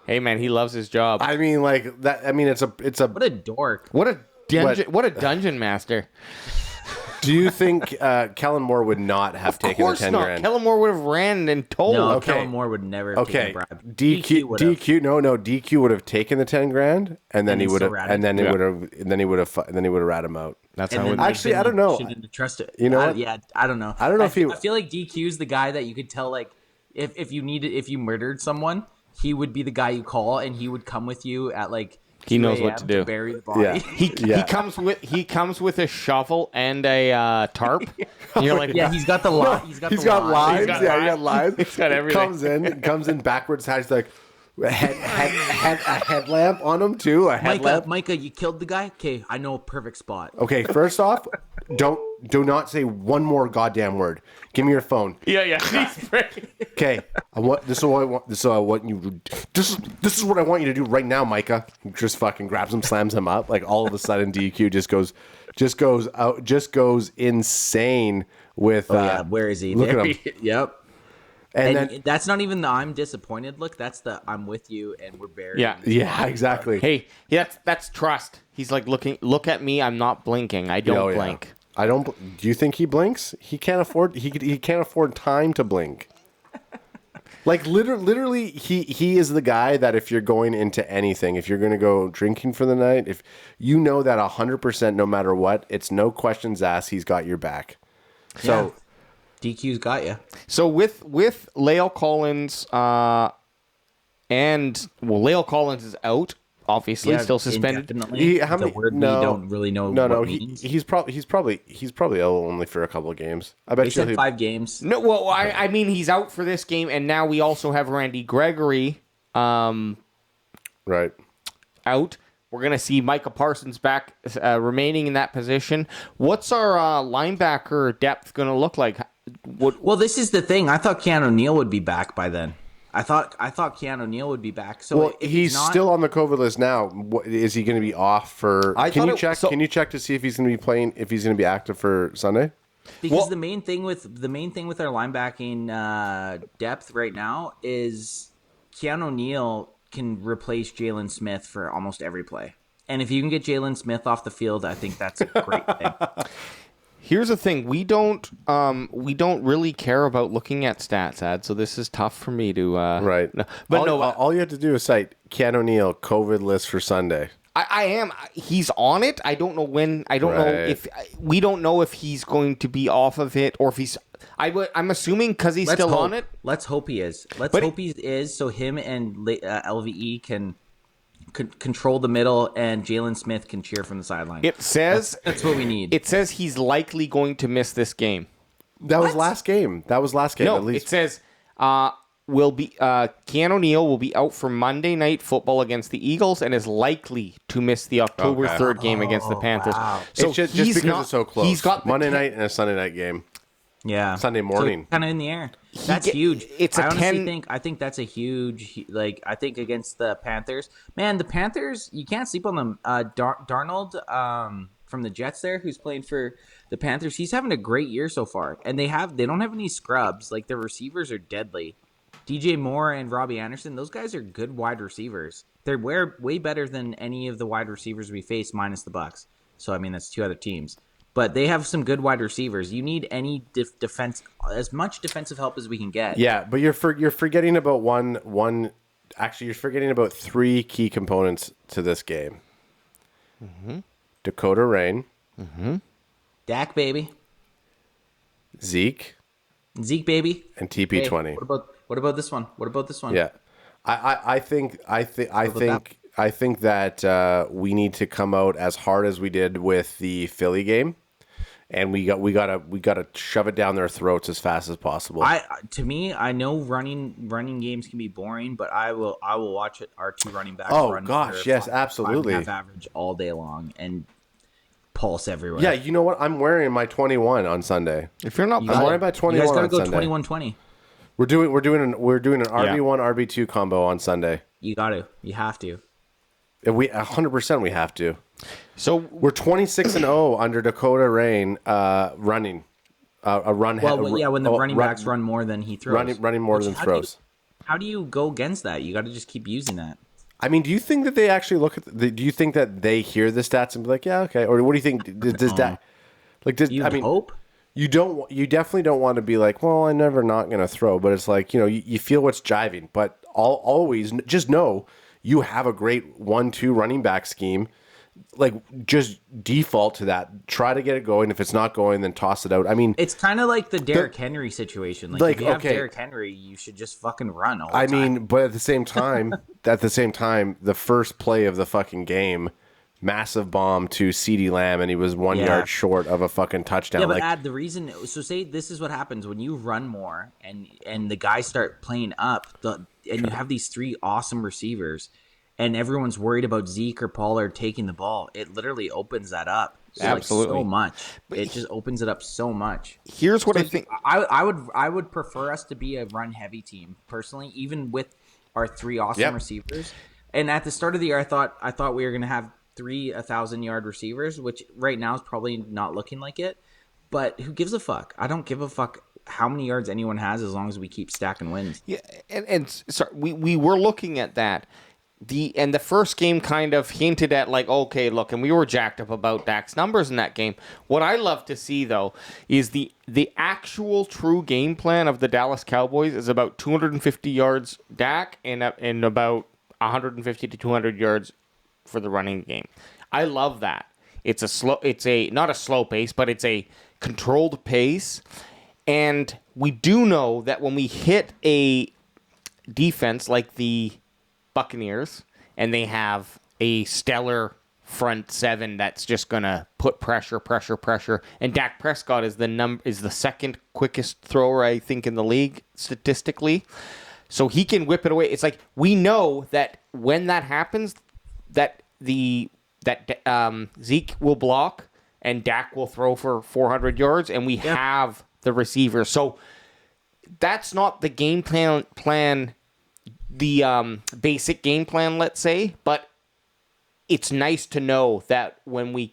hey man, he loves his job. I mean, like that. I mean, it's a. What a dork. What a dungeon master. Do you think Kellen Moore would not have Of taken the course 10 not. grand? Kellen Moore would have ran and told. No, okay. Kellen Moore would never have Okay, taken a bribe. DQ, no, DQ would have taken the 10 grand, and then And he then would have, still rat and then he him. would have, and then he would have rat him out. That's And how then it they've Actually, been I don't know. shouldn't have trusted. You know what? Yeah, I don't know. I don't know if he- I feel like DQ's the guy that you could tell, like, if you murdered someone, he would be the guy you call, and he would come with you at like. He 2 knows what a.m. to do. Bury the body. Yeah. He Yeah. he comes with a shovel and a tarp. And you're like, Yeah, he's got the line. He's got He's the got line. lines. He's got Yeah, lines. he got lines. He's got everything. Comes in backwards. Has like a headlamp on him too. A headlamp. Micah, you killed the guy. Okay, I know a perfect spot. Okay, first off, do not say one more goddamn word. Give me your phone. yeah. He's pretty- Okay, this is what I want. This is what I want you. This is what I want you to do right now, Micah. Just fucking grabs him, slams him up. Like all of a sudden, DQ just goes insane with. Yeah, where is he? Look There at him. Yep. And And then that's not even the I'm disappointed look. That's the I'm with you and we're buried. Yeah. yeah, exactly. Hey, that's trust. He's like look at me. I'm not blinking. I don't Oh, yeah. blink. I don't. Do you think he blinks? He can't afford. He can't afford time to blink. Like literally, he is the guy that if you're going into anything, if you're going to go drinking for the night, if you know that 100%, no matter what, it's no questions asked. He's got your back. So DQ's got you. So with Lael Collins, Lael Collins is out. Obviously, still suspended. Indefinitely. how It's a many? word No, we don't really know. No, what no. it means. He's probably ill only for a couple of games. I bet They you. said 5 games. No, well, I mean he's out for this game, and now we also have Randy Gregory Right. out. We're gonna see Micah Parsons back, remaining in that position. What's our linebacker depth gonna look like? Well, this is the thing. I thought Keanu Neal would be back by then. I thought Keanu Neal would be back. So Well, if he's not, still on the COVID list now. Is he going to be off for? I Can thought you it- check? so- Can you check to see if he's going to be playing? If he's going to be active for Sunday? Because the main thing with our linebacking depth right now is Keanu Neal can replace Jalen Smith for almost every play. And if you can get Jalen Smith off the field, I think that's a great thing. Here's the thing: we don't really care about looking at stats, Ad. So this is tough for me to Right. No, but all you have to do is cite Keanu Neal COVID list for Sunday. I am. He's on it. I don't know when. I don't know if we don't know if he's going to be off of it or if he's. I'm assuming because he's still on it. Let's hope he is. Hope he is. So him and LVE can control the middle, and Jalen Smith can cheer from the sideline. It says that's what we need. It says he's likely going to miss this game. That was last game. No, at least. It says Keanu Neal will be out for Monday Night Football against the Eagles and is likely to miss the October 3rd game against the Panthers. Wow. So it's just because it's so close. He's got Monday night and a Sunday night game. Yeah, Sunday morning, so kind of in the air. That's huge. It's I think that's a huge. I think against the Panthers, man, the Panthers, you can't sleep on them. Darnold from the Jets there, who's playing for the Panthers, he's having a great year so far, and they don't have any scrubs. Like their receivers are deadly. DJ Moore and Robbie Anderson, those guys are good wide receivers. They're way better than any of the wide receivers we face, minus the Bucs. So I mean, that's two other teams. But they have some good wide receivers. You need any defense, as much defensive help as we can get. Yeah, but you're forgetting about one. Actually, you're forgetting about three key components to this game. Mm-hmm. Dakota Rain. Mm-hmm. Dak baby. Zeke baby. And TP20. Hey, what about this one? Yeah, I think that we need to come out as hard as we did with the Philly game. And we gotta shove it down their throats as fast as possible. To me, I know running games can be boring, but I will watch our two running backs. Oh gosh, yes, absolutely. 5.5 average all day long and pulse everywhere. Yeah, you know what? I'm wearing my 21 on Sunday. If you're not, I'm wearing my 21 you guys gotta on go Sunday. 21-20. We're doing an RB1 RB2 combo on Sunday. You have to. And we 100% we have to. So we're 26-0 under Dakota Rain running a run. When the running backs run more than he throws, running more than throws. How do you go against that? You got to just keep using that. I mean, do you think that they actually look at? Do you think that they hear the stats and be like, yeah, okay? Or what do you think? Does that hope? You don't. You definitely don't want to be like, well, I'm never not going to throw. But it's like, you feel what's jiving. But always just know you have a great 1-2 running back scheme. Like, just default to that. Try to get it going. If it's not going, then toss it out. I mean, it's kind of like the Derrick Henry situation. Like if you have Derrick Henry, you should just fucking run all the time. I mean, but at the same time, the first play of the fucking game, massive bomb to CeeDee Lamb, and he was 1 yard short of a fucking touchdown. Yeah, but the reason. So say this is what happens when you run more, and the guys start playing up, and you have these three awesome receivers. And everyone's worried about Zeke or Pollard taking the ball. It literally opens that up so much. It just opens it up so much. Here's what I think. I would prefer us to be a run heavy team personally, even with our three awesome receivers. And at the start of the year, I thought we were going to have 3 1,000-yard receivers, which right now is probably not looking like it. But who gives a fuck? I don't give a fuck how many yards anyone has as long as we keep stacking wins. Yeah, and sorry, we were looking at that. The first game kind of hinted at like, okay, look, and we were jacked up about Dak's numbers in that game. What I love to see though is the actual true game plan of the Dallas Cowboys is about 250 yards Dak and about 150 to 200 yards for the running game. I love that. It's not a slow pace, but it's a controlled pace. And we do know that when we hit a defense like the Buccaneers, and they have a stellar front seven that's just gonna put pressure, and Dak Prescott is the second quickest thrower I think in the league statistically, so he can whip it away. It's like we know that when that happens, that Zeke will block and Dak will throw for 400 yards, and we have the receiver. So that's not the game plan. The basic game plan, let's say, but it's nice to know that when we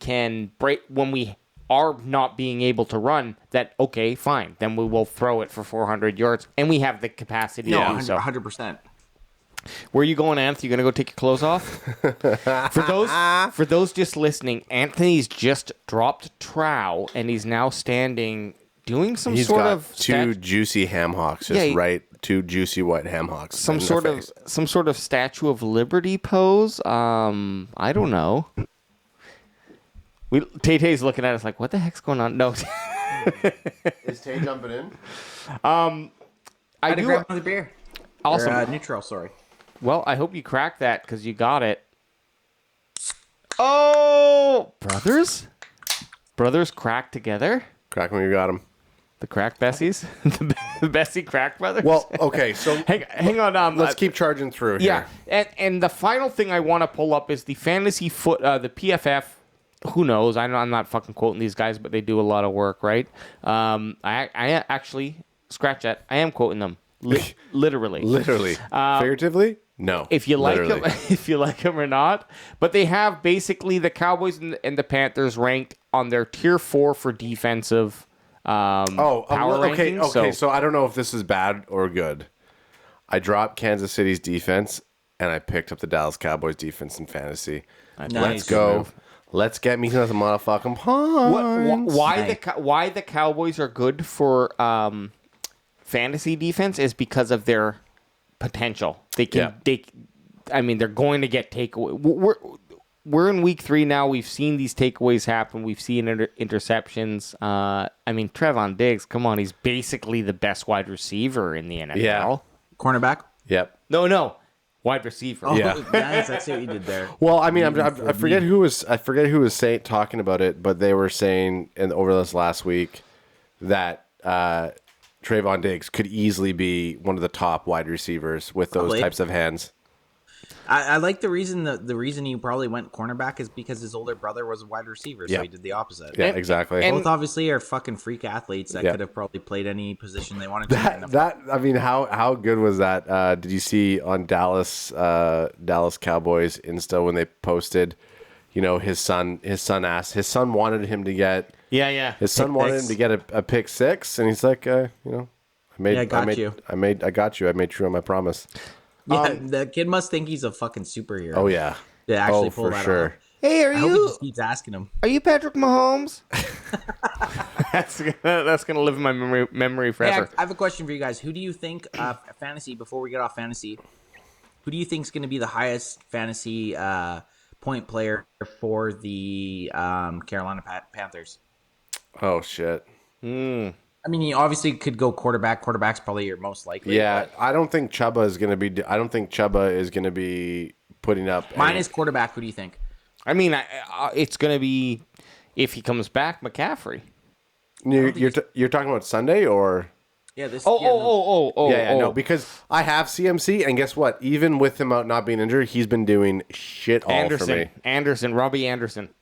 are not being able to run, that, okay, fine, then we will throw it for 400 yards, and we have the capacity to do so. 100%. Where are you going, Anthony? You going to go take your clothes off? For those just listening, Anthony's just dropped trow, and he's now standing doing some He's sort got of two juicy ham hocks, two juicy white ham hocks. some sort of Statue of Liberty pose. I don't know. Tay-Tay's looking at us like, what the heck's going on? No. Is Tay jumping in? I had to do grab another beer. Awesome. Or, neutral, sorry. Well, I hope you cracked that because you got it. Oh, brothers? Brothers crack together? Crack when you got him. The Crack Bessies? The Bessie Crack Brothers? Well, okay, so hang on. let's keep charging through here. Yeah, and the final thing I want to pull up is the fantasy the PFF. Who knows? I'm not fucking quoting these guys, but they do a lot of work, right? I actually, scratch that. I am quoting them. Literally. Figuratively? No. If you like them, or not, but they have basically the Cowboys and the Panthers ranked on their tier 4 for defensive power okay. rankings. So I don't know if this is bad or good. I dropped Kansas City's defense and I picked up the Dallas Cowboys defense in fantasy. Let's go. Let's get me some motherfucking points. Why the Cowboys are good for fantasy defense is because of their potential. They can. They're going to get takeaway. We're in week 3 now. We've seen these takeaways happen. We've seen interceptions. Treveon Diggs. Come on, he's basically the best wide receiver in the NFL. Yeah. Cornerback? Yep. No. Wide receiver. Oh, Yeah. Nice. I see what you did there. Well, I forget who was talking about it, but they were saying over this last week that Treveon Diggs could easily be one of the top wide receivers with those types of hands. I like the reason he probably went cornerback is because his older brother was a wide receiver, so he did the opposite. Yeah, exactly. Both obviously are fucking freak athletes that could have probably played any position they wanted to. How good was that? Did you see on Dallas Cowboys Insta when they posted, his son wanted him to get his son wanted him to get a pick 6, and he's like, I got you. I made true on my promise. Yeah, the kid must think he's a fucking superhero. Oh yeah, to actually pull that off. Hey, I hope he just keeps asking him. Are you Patrick Mahomes? that's gonna live in my memory forever. Hey, I have a question for you guys. Who do you think fantasy? Before we get off fantasy, who do you think is going to be the highest fantasy point player for the Carolina Panthers? Oh shit. I mean, you obviously could go quarterback. Quarterback's probably your most likely. Yeah, I don't think Chuba is going to be. I don't think Chuba is going to be putting up. Mine is quarterback. Who do you think? I mean, it's going to be if he comes back, McCaffrey. You're talking about Sunday or? Yeah. This. No, because I have CMC, and guess what? Even with him out not being injured, he's been doing shit all for me. Robbie Anderson.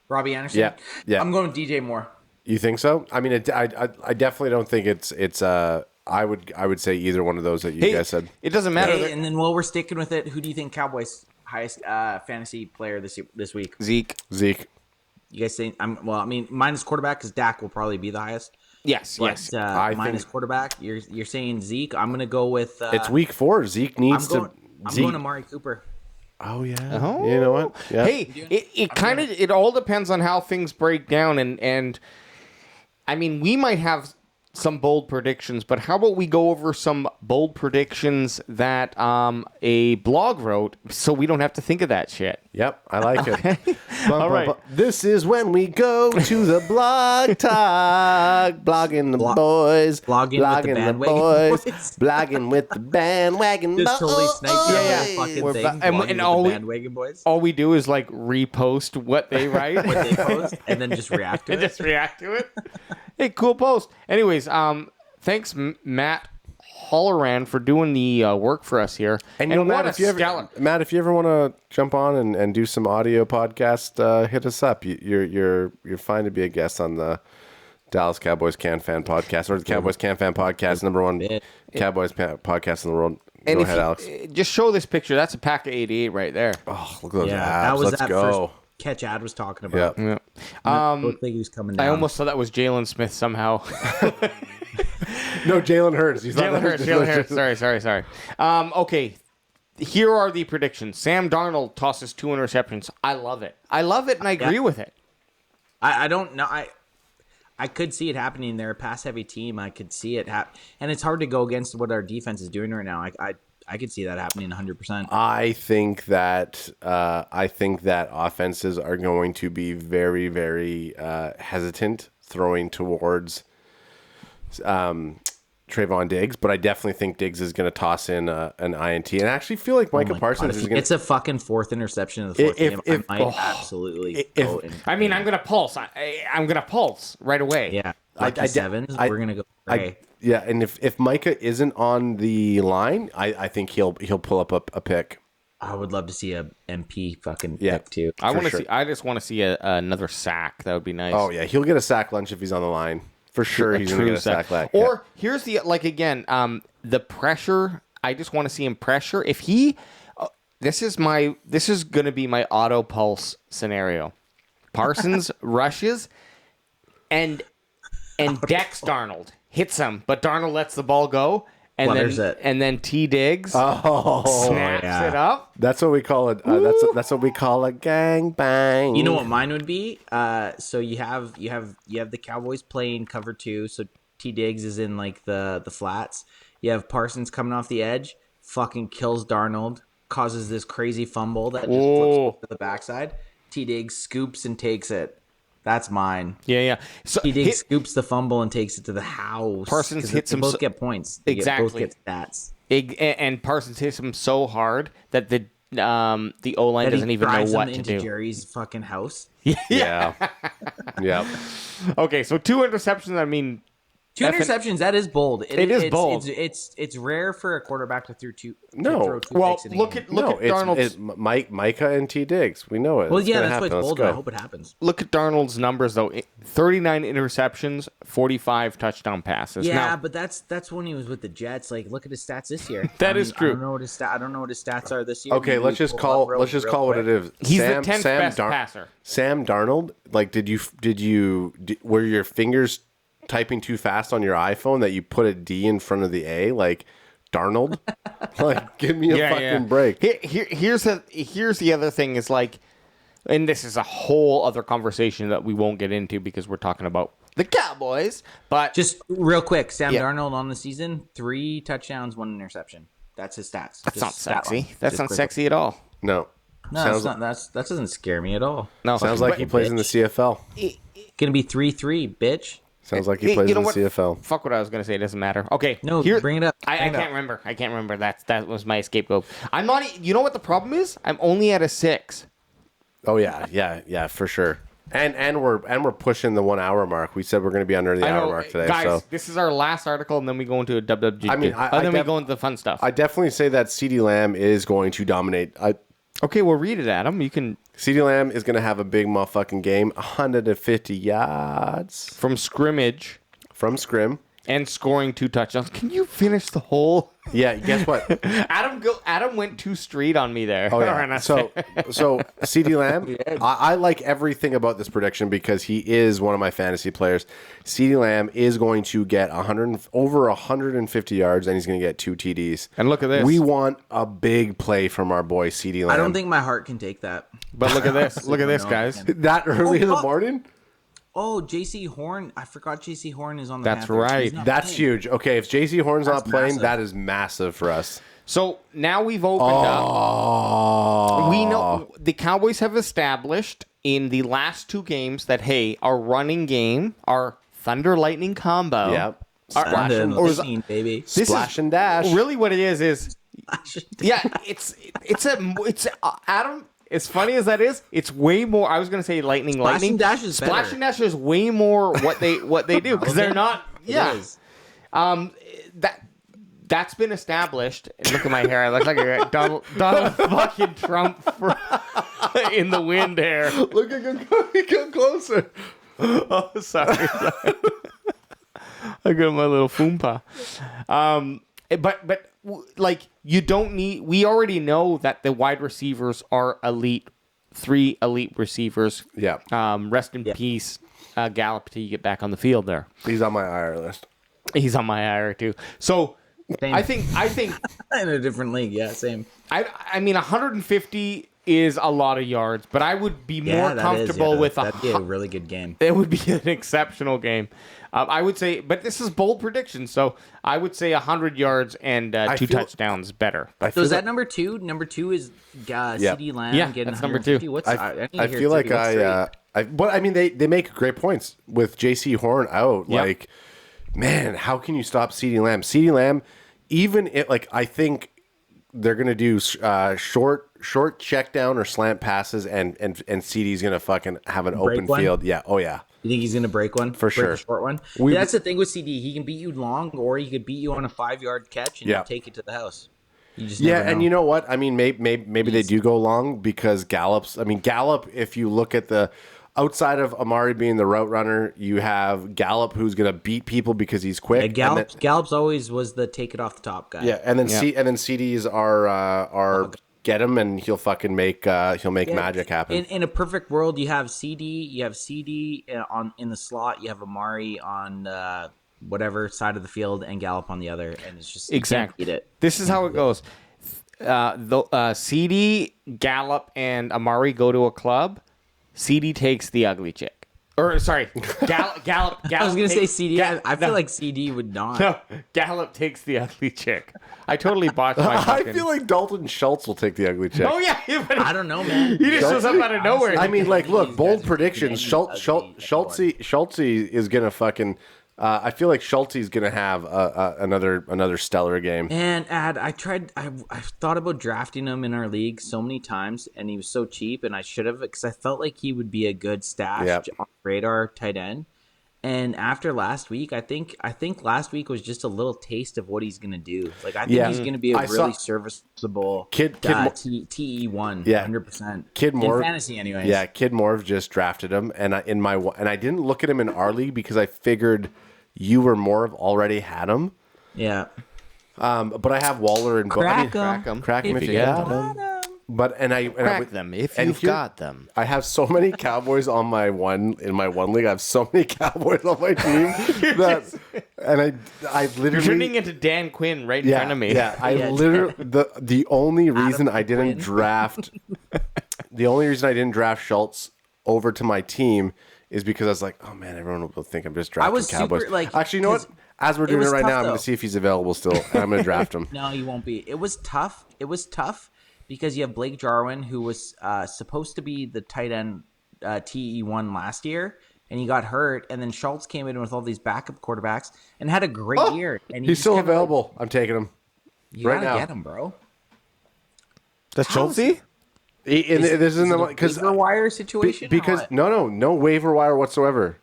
Yeah. I'm going with DJ Moore. You think so? I mean, I definitely don't think it's. I would say either one of those that you guys said. It doesn't matter. Hey, and then while we're sticking with it, who do you think Cowboys highest fantasy player this week? Zeke. You guys think? Mine is quarterback because Dak will probably be the highest. Yes. Mine is quarterback. You're saying Zeke. I'm gonna go with. It's week 4. Zeke needs to. I'm going to Amari Cooper. Oh yeah. Oh. You know what? Yeah. Hey, it all depends on how things break down and. I mean, we might have some bold predictions, but how about we go over some bold predictions that a blog wrote so we don't have to think of that shit? Yep, I like it. All right. This is when we go to the blog talk. Blogging the boys. Blogging with the bandwagon boys. Blogging with the bandwagon boys. Just totally sniped the fucking thing. And all the bandwagon boys. All we do is like repost what they write. What they post, and then just react to it. Hey, cool post. Anyways, thanks, Matt Holloran, for doing the work for us here. And Matt, if you ever want to jump on and do some audio podcast, hit us up. You're fine to be a guest on the Dallas Cowboys CanFan podcast or the Cowboys CanFan podcast, #1 Cowboys podcast in the world. Go ahead, Alex. Just show this picture. That's a pack of 88 right there. Oh, look at those abs. Let's go. catch Ad was talking about. Yeah. Looked like he was coming down. I almost thought that was Jalen Smith somehow. No, Jalen Hurts. Jalen Hurts. Sorry. Okay. Here are the predictions. Sam Darnold tosses 2 interceptions. I love it, and I agree with it. I don't know. I could see it happening. They're a pass-heavy team. I could see it and it's hard to go against what our defense is doing right now. I could see that happening 100%. I think that offenses are going to be very, very hesitant throwing towards Treveon Diggs, but I definitely think Diggs is going to toss in an INT, and I actually feel like Micah Parsons is going to. It's a fucking 4th interception in the 4th game. I might absolutely go. I'm going to pulse. I'm going to pulse right away. Yeah, lucky sevens. We're going to go. Yeah, and if Micah isn't on the line, I think he'll pull up a pick. I would love to see a MP fucking pick too. I just want to see another sack. That would be nice. Oh yeah, he'll get a sack lunch if he's on the line. For sure, he's going to get a sack back. Or here's the the pressure. I just want to see him pressure. If he, this is going to be my auto pulse scenario. Parsons rushes, and Dex Darnold hits him, but Darnold lets the ball go, and then T Diggs snaps it up. That's what we call it. That's what we call a gang bang. You know what mine would be? So you have the Cowboys playing cover 2. So T Diggs is in like the flats. You have Parsons coming off the edge, fucking kills Darnold, causes this crazy fumble that just flips to the backside. T Diggs scoops and takes it. That's mine. Yeah. So T Diggs scoops the fumble and takes it to the house. Parsons hits him. Both get points. Exactly. Both get stats. And Parsons hits him so hard that the O-line doesn't even know what to do. Jerry's fucking house. Yeah. Okay, so 2 interceptions. I mean, 2 interceptions. That is bold. It is bold. It's rare for a quarterback to throw two. No. Well, look at Darnold's. Micah and T Diggs. We know it. Well, yeah, that's why it's bold. I hope it happens. Look at Darnold's numbers though: 39 interceptions, 45 touchdown passes. Yeah, but that's when he was with the Jets. Like, look at his stats this year. That is true. I don't know what his stats are this year. Okay, let's just call what it is. He's the 10th best passer. Sam Darnold. Like, were your fingers typing too fast on your iPhone that you put a D in front of the A? Like, Darnold? Like, give me a fucking break. Here's the other thing is like, and this is a whole other conversation that we won't get into because we're talking about the Cowboys. But just real quick, Sam Darnold on the season, 3 touchdowns, 1 interception. That's his stats. That's not sexy. That's not sexy at all. No. No, that doesn't scare me at all. No, sounds like he plays in the CFL. Gonna be 3-3, bitch. Sounds like he plays in the CFL. Fuck what I was going to say. It doesn't matter. Okay. No, bring it up. I can't remember. I can't remember. That was my scapegoat. I'm not. You know what the problem is? I'm only at a 6. Oh yeah, for sure. And we're pushing the 1 hour mark. We said we're going to be under the hour mark today. Guys, so this is our last article, and then we go into a WWG. I mean, then we go into the fun stuff. I definitely say that CeeDee Lamb is going to dominate. Okay, well, read it, Adam. You can. CeeDee Lamb is going to have a big motherfucking game. 150 yards from scrimmage. From scrim. And scoring 2 touchdowns. Can you finish the whole? Yeah, guess what? Adam went too straight on me there. Oh, yeah. So CeeDee Lamb, I like everything about this prediction because he is one of my fantasy players. CeeDee Lamb is going to get over 150 yards, and he's going to get 2 TDs. And look at this. We want a big play from our boy CeeDee Lamb. I don't think my heart can take that. But look at this. Look at this, guys. That early in the morning? Oh, J.C. Horn. I forgot J.C. Horn is on the That's Panthers. right. That's huge. Okay, if J.C. Horn's not playing, that is massive for us. So now we've opened up. We know the Cowboys have established in the last 2 games that, hey, our running game, our Thunder Lightning combo. Yep. Splash and lightning, baby. Splash and dash. Really what it is yeah, it's Adam. As funny as that is, it's way more. I was going to say lightning. Splash and dash is better. Splash and dash is way more what they do because they're not. Yeah. That's been established. Look at my hair. I look like a Donald fucking Trump in the wind hair. Look at come closer. Oh, sorry. I got my little foompa. But like you don't need. We already know that the wide receivers are elite 3 elite receivers. Yeah. Rest in peace, Gallup, till you get back on the field there. He's on my IR list. He's on my IR too. So Same. I think In a different league, yeah, same. I mean 150 is a lot of yards, but I would be more comfortable with that'd be a really good game. It would be an exceptional game. I would say, but this is bold prediction, so I would say 100 yards and 2 touchdowns better. So is that number 2? Number 2 is CeeDee Lamb Yeah, getting that's number 150. two. What's I feel like but I mean, they make great points with J.C. Horn out. Yep. Like, man, how can you stop CeeDee Lamb? CeeDee Lamb, even it like I think they're gonna do short check down or slant passes, and CeeDee's gonna fucking have an Break open one? field. Yeah, oh yeah. You think he's going to break one? For sure. A short one? We- That's the thing with CD. He can beat you long, or he could beat you on a 5-yard catch and Yeah. you'll take it to the house. You just Yeah, never and know. you know what? I mean, maybe they do go long because Gallup, if you look at the outside of Amari being the route runner, you have Gallup who's going to beat people because he's quick. Yeah, and then- Gallup's always was the take it off the top guy. yeah, and then CDs are get him and he'll fucking make magic happen. In a perfect world, you have CD in the slot, you have Amari on whatever side of the field, and Gallup on the other, and it's just you can't Exactly. beat it. This is how it goes. CD, Gallup, and Amari go to a club. CD takes the ugly chick. Or sorry, Gallup. I was gonna say CD. I feel no. like CD would not. No, Gallup takes the ugly chick. I totally botched my I fucking... feel like Dalton Schultz will take the ugly chick. Oh yeah, but I don't know, man. he just shows up out of nowhere. I mean, like, look, These bold guys are predictions. getting ugly Schultze is gonna fucking. I feel like Schultze is gonna have another stellar game. And I thought about drafting him in our league so many times, and he was so cheap, and I should have, because I felt like he would be a good stash Yep. on radar tight end. And after last week, I think last week was just a little taste of what he's gonna do. Like I think Yeah. he's gonna be a I really saw- serviceable Kid TE1, Yeah. 100%. Kid Moore, in fantasy, anyways. Yeah, Kid Moore just drafted him, and I didn't look at him in our league because I figured you or Moore already had him. Yeah. But I have Waller and Crack Crack 'em if you got them. But Crack them if and you've here- got them. I have so many Cowboys in my one league. I have so many Cowboys on my team and I You're literally turning into Dan Quinn right in front of me. Yeah, I Yeah, literally the only reason I didn't Quinn. draft Schultz over to my team is because I was like, oh man, everyone will think I'm just drafting was Cowboys. super, like, Actually, you know what? 'cause As we're doing it was right tough, now, I'm going though. to see if he's available still, and I'm going to draft him. No, he won't be. It was tough. Because you have Blake Jarwin, who was supposed to be the tight end TE1 last year, and he got hurt. And then Schultz came in with all these backup quarterbacks and had a great year. And He's still available. I'm taking him. You right gotta now. get him, bro. That's How's Schultze? This isn't because waiver wire situation. or because what? no waiver wire whatsoever.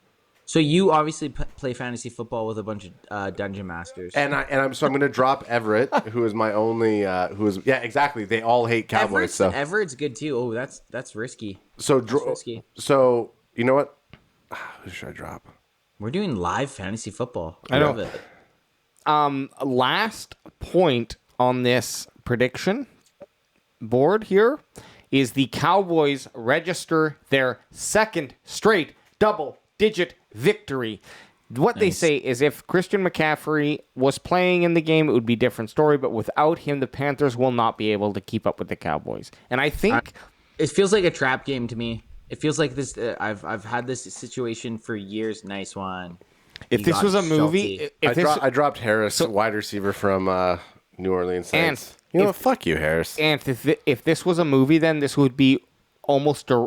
So you obviously play fantasy football with a bunch of dungeon masters. And I'm going to drop Everett, who is my only exactly. They all hate Cowboys. Everett's good too. Oh, that's risky. Risky. So you know what? Who should I drop? We're doing live fantasy football. I know. love it. Last point on this prediction board here is the Cowboys register their second straight double-digit victory. What they say is if Christian McCaffrey was playing in the game, it would be a different story, but without him, the Panthers will not be able to keep up with the Cowboys. And I think... It feels like a trap game to me. It feels like this. I've had this situation for years. Nice one. if You this got was a Schultze. movie... I dropped Harris, wide receiver from New Orleans Saints. You know what? Fuck you, Harris. And if this was a movie, then this would be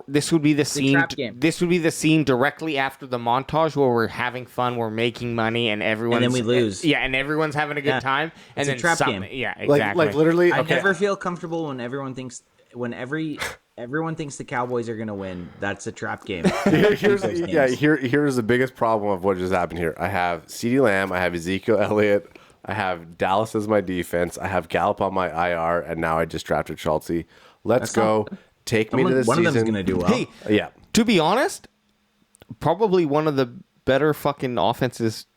this would be the scene. trap game. This would be the scene directly after the montage where we're having fun, we're making money, and everyone's then we lose. Yeah, and everyone's having a good Yeah. time, and It's a then trap some- game. Yeah, exactly. Like literally. I Okay. never feel comfortable when everyone thinks everyone thinks the Cowboys are gonna win. That's a trap game. Here's the biggest problem of what just happened here. I have CeeDee Lamb, I have Ezekiel Elliott, I have Dallas as my defense, I have Gallup on my IR, and now I just drafted Schultze. Let's go. Take me to the One season. of them's gonna do well. Hey, Yeah. to be honest, probably one of the better fucking offenses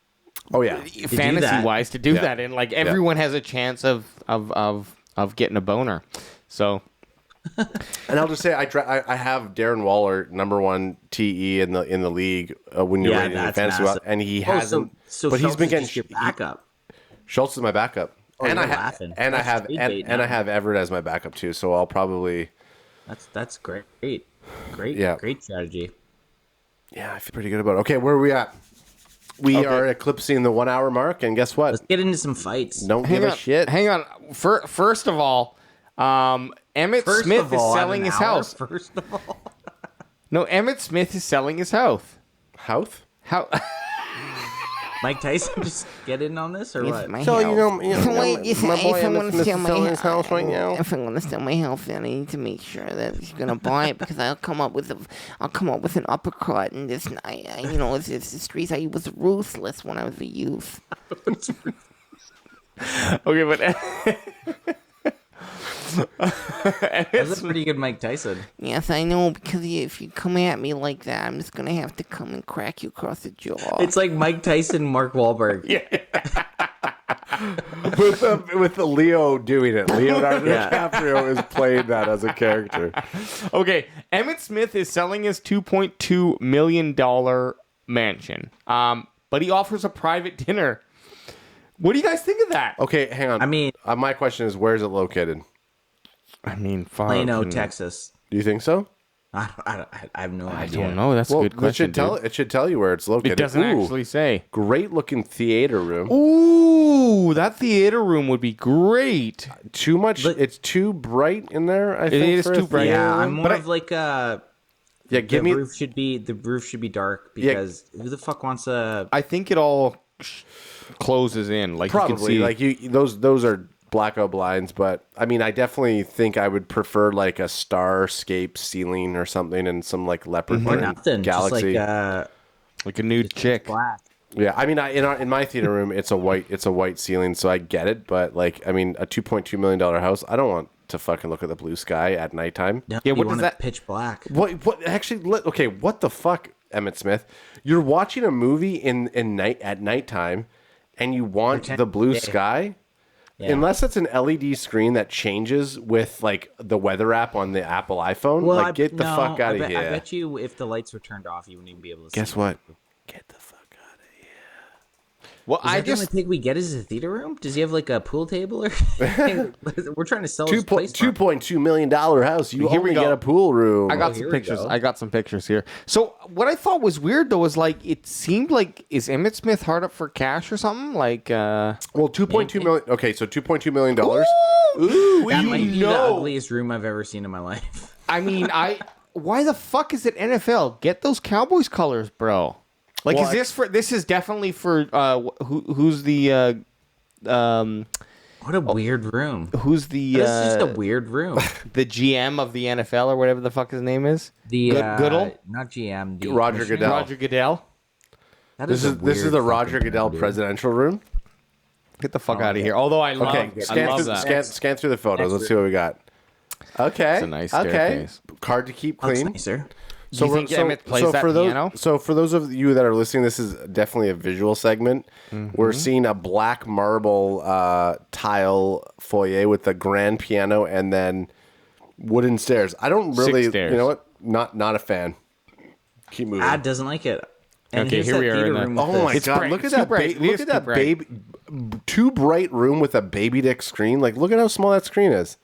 Oh yeah. fantasy wise to do Yeah. that, and like everyone has a chance of getting a boner. So And I'll just say I have Darren Waller #1 TE in the league when you're rating in fantasy, and he hasn't. So but Schultz he's been getting is just your backup. Schultz is my backup, and I have Everett as my backup too. So I'll probably. That's great. Great strategy. Yeah, I feel pretty good about it. Okay, where are we at? We are eclipsing the 1 hour mark, and guess what? Let's get into some fights. Don't give a shit. Hang on. First of all, Emmett Smith is selling his house. First of all. No, Emmett Smith is selling his house. House? How? Mike Tyson, just get in on this or what? My boy Emmett Smith is selling his house right now. If I'm gonna sell my house, then I need to make sure that he's gonna buy it because I'll come up with an uppercut and this. It's the streets. I was ruthless when I was a youth. Okay, but That's a pretty good Mike Tyson. Yes, I know, because if you come at me like that, I'm just gonna have to come and crack you across the jaw. It's like Mike Tyson, Mark Wahlberg. with the Leo doing it. Leonardo DiCaprio is playing that as a character. Okay, Emmett Smith is selling his $2.2 million mansion, but he offers a private dinner. What do you guys think of that? Okay, hang on. I mean, my question is, where is it located? I mean, Plano, Texas. Do you think so? I have no I idea. don't know. That's a good question. It should tell you where it's located. It doesn't actually say. Great looking theater room. Ooh, that theater room would be great. Too much. It's too bright in there. I think is for too a bright. theater Yeah, room. I'm more of like a. Yeah, The roof should be dark because who the fuck wants a? I think it all closes in. Like probably you can see, like those are blackout blinds, but I mean, I definitely think I would prefer like a starscape ceiling or something and some like leopard Or nothing. galaxy. Just like a nude chick. black. Yeah, I mean, in my theater room, it's a white ceiling, so I get it. But like, I mean, a $2.2 million house, I don't want to fucking look at the blue sky at nighttime. No, Yeah, you what does want that- it pitch black? What actually? Okay, what the fuck, Emmett Smith? You're watching a movie at nighttime, and you want Pretend- the blue yeah. sky. Yeah. Unless it's an LED screen that changes with like the weather app on the Apple iPhone, Well, get the fuck out of here. I bet you if the lights were turned off, you wouldn't even be able to see. Guess what? Get the fuck out of here. Well, Is that the only thing we get is a theater room? Does he have like a pool table or? We're trying to sell his place. $2.2 million house. You Here we only go. get a pool room. I got some pictures. I got some pictures here. So what I thought was weird though was like it seemed like is Emmett Smith hard up for cash or something? Like well, $2.2 million. Okay, so $2.2 million. Ooh, That might be the ugliest room I've ever seen in my life. I mean, why the fuck is it NFL? Get those Cowboys colors, bro. Like, Well, is this for? This is definitely for who's the What a weird room. who's the This is just a weird room. the GM of the NFL or whatever the fuck his name is? The Goodell? not GM. The Roger commissioner? Goodell. Roger Goodell. That This is weird the Roger fucking Goodell room, dude. presidential room. Get the fuck out of here. Although I love, Okay, I love that. scan through the photos. Let's see what we got. Okay, It's a nice okay. staircase. Card to keep Looks clean. nicer. Do you think Emmett plays that for those, piano? So for those of you that are listening, this is definitely a visual segment. We're seeing a black marble tile foyer with a grand piano and then wooden stairs. I don't really, 6 stairs. you know what? Not a fan. Keep moving. Ad doesn't like it. And Okay, here's here that we are theater in the- room with Oh my this. god! bright. Look at It's too that! bright. It Look is at too that bright. baby, too bright room with a baby dick screen. Like, look at how small that screen is.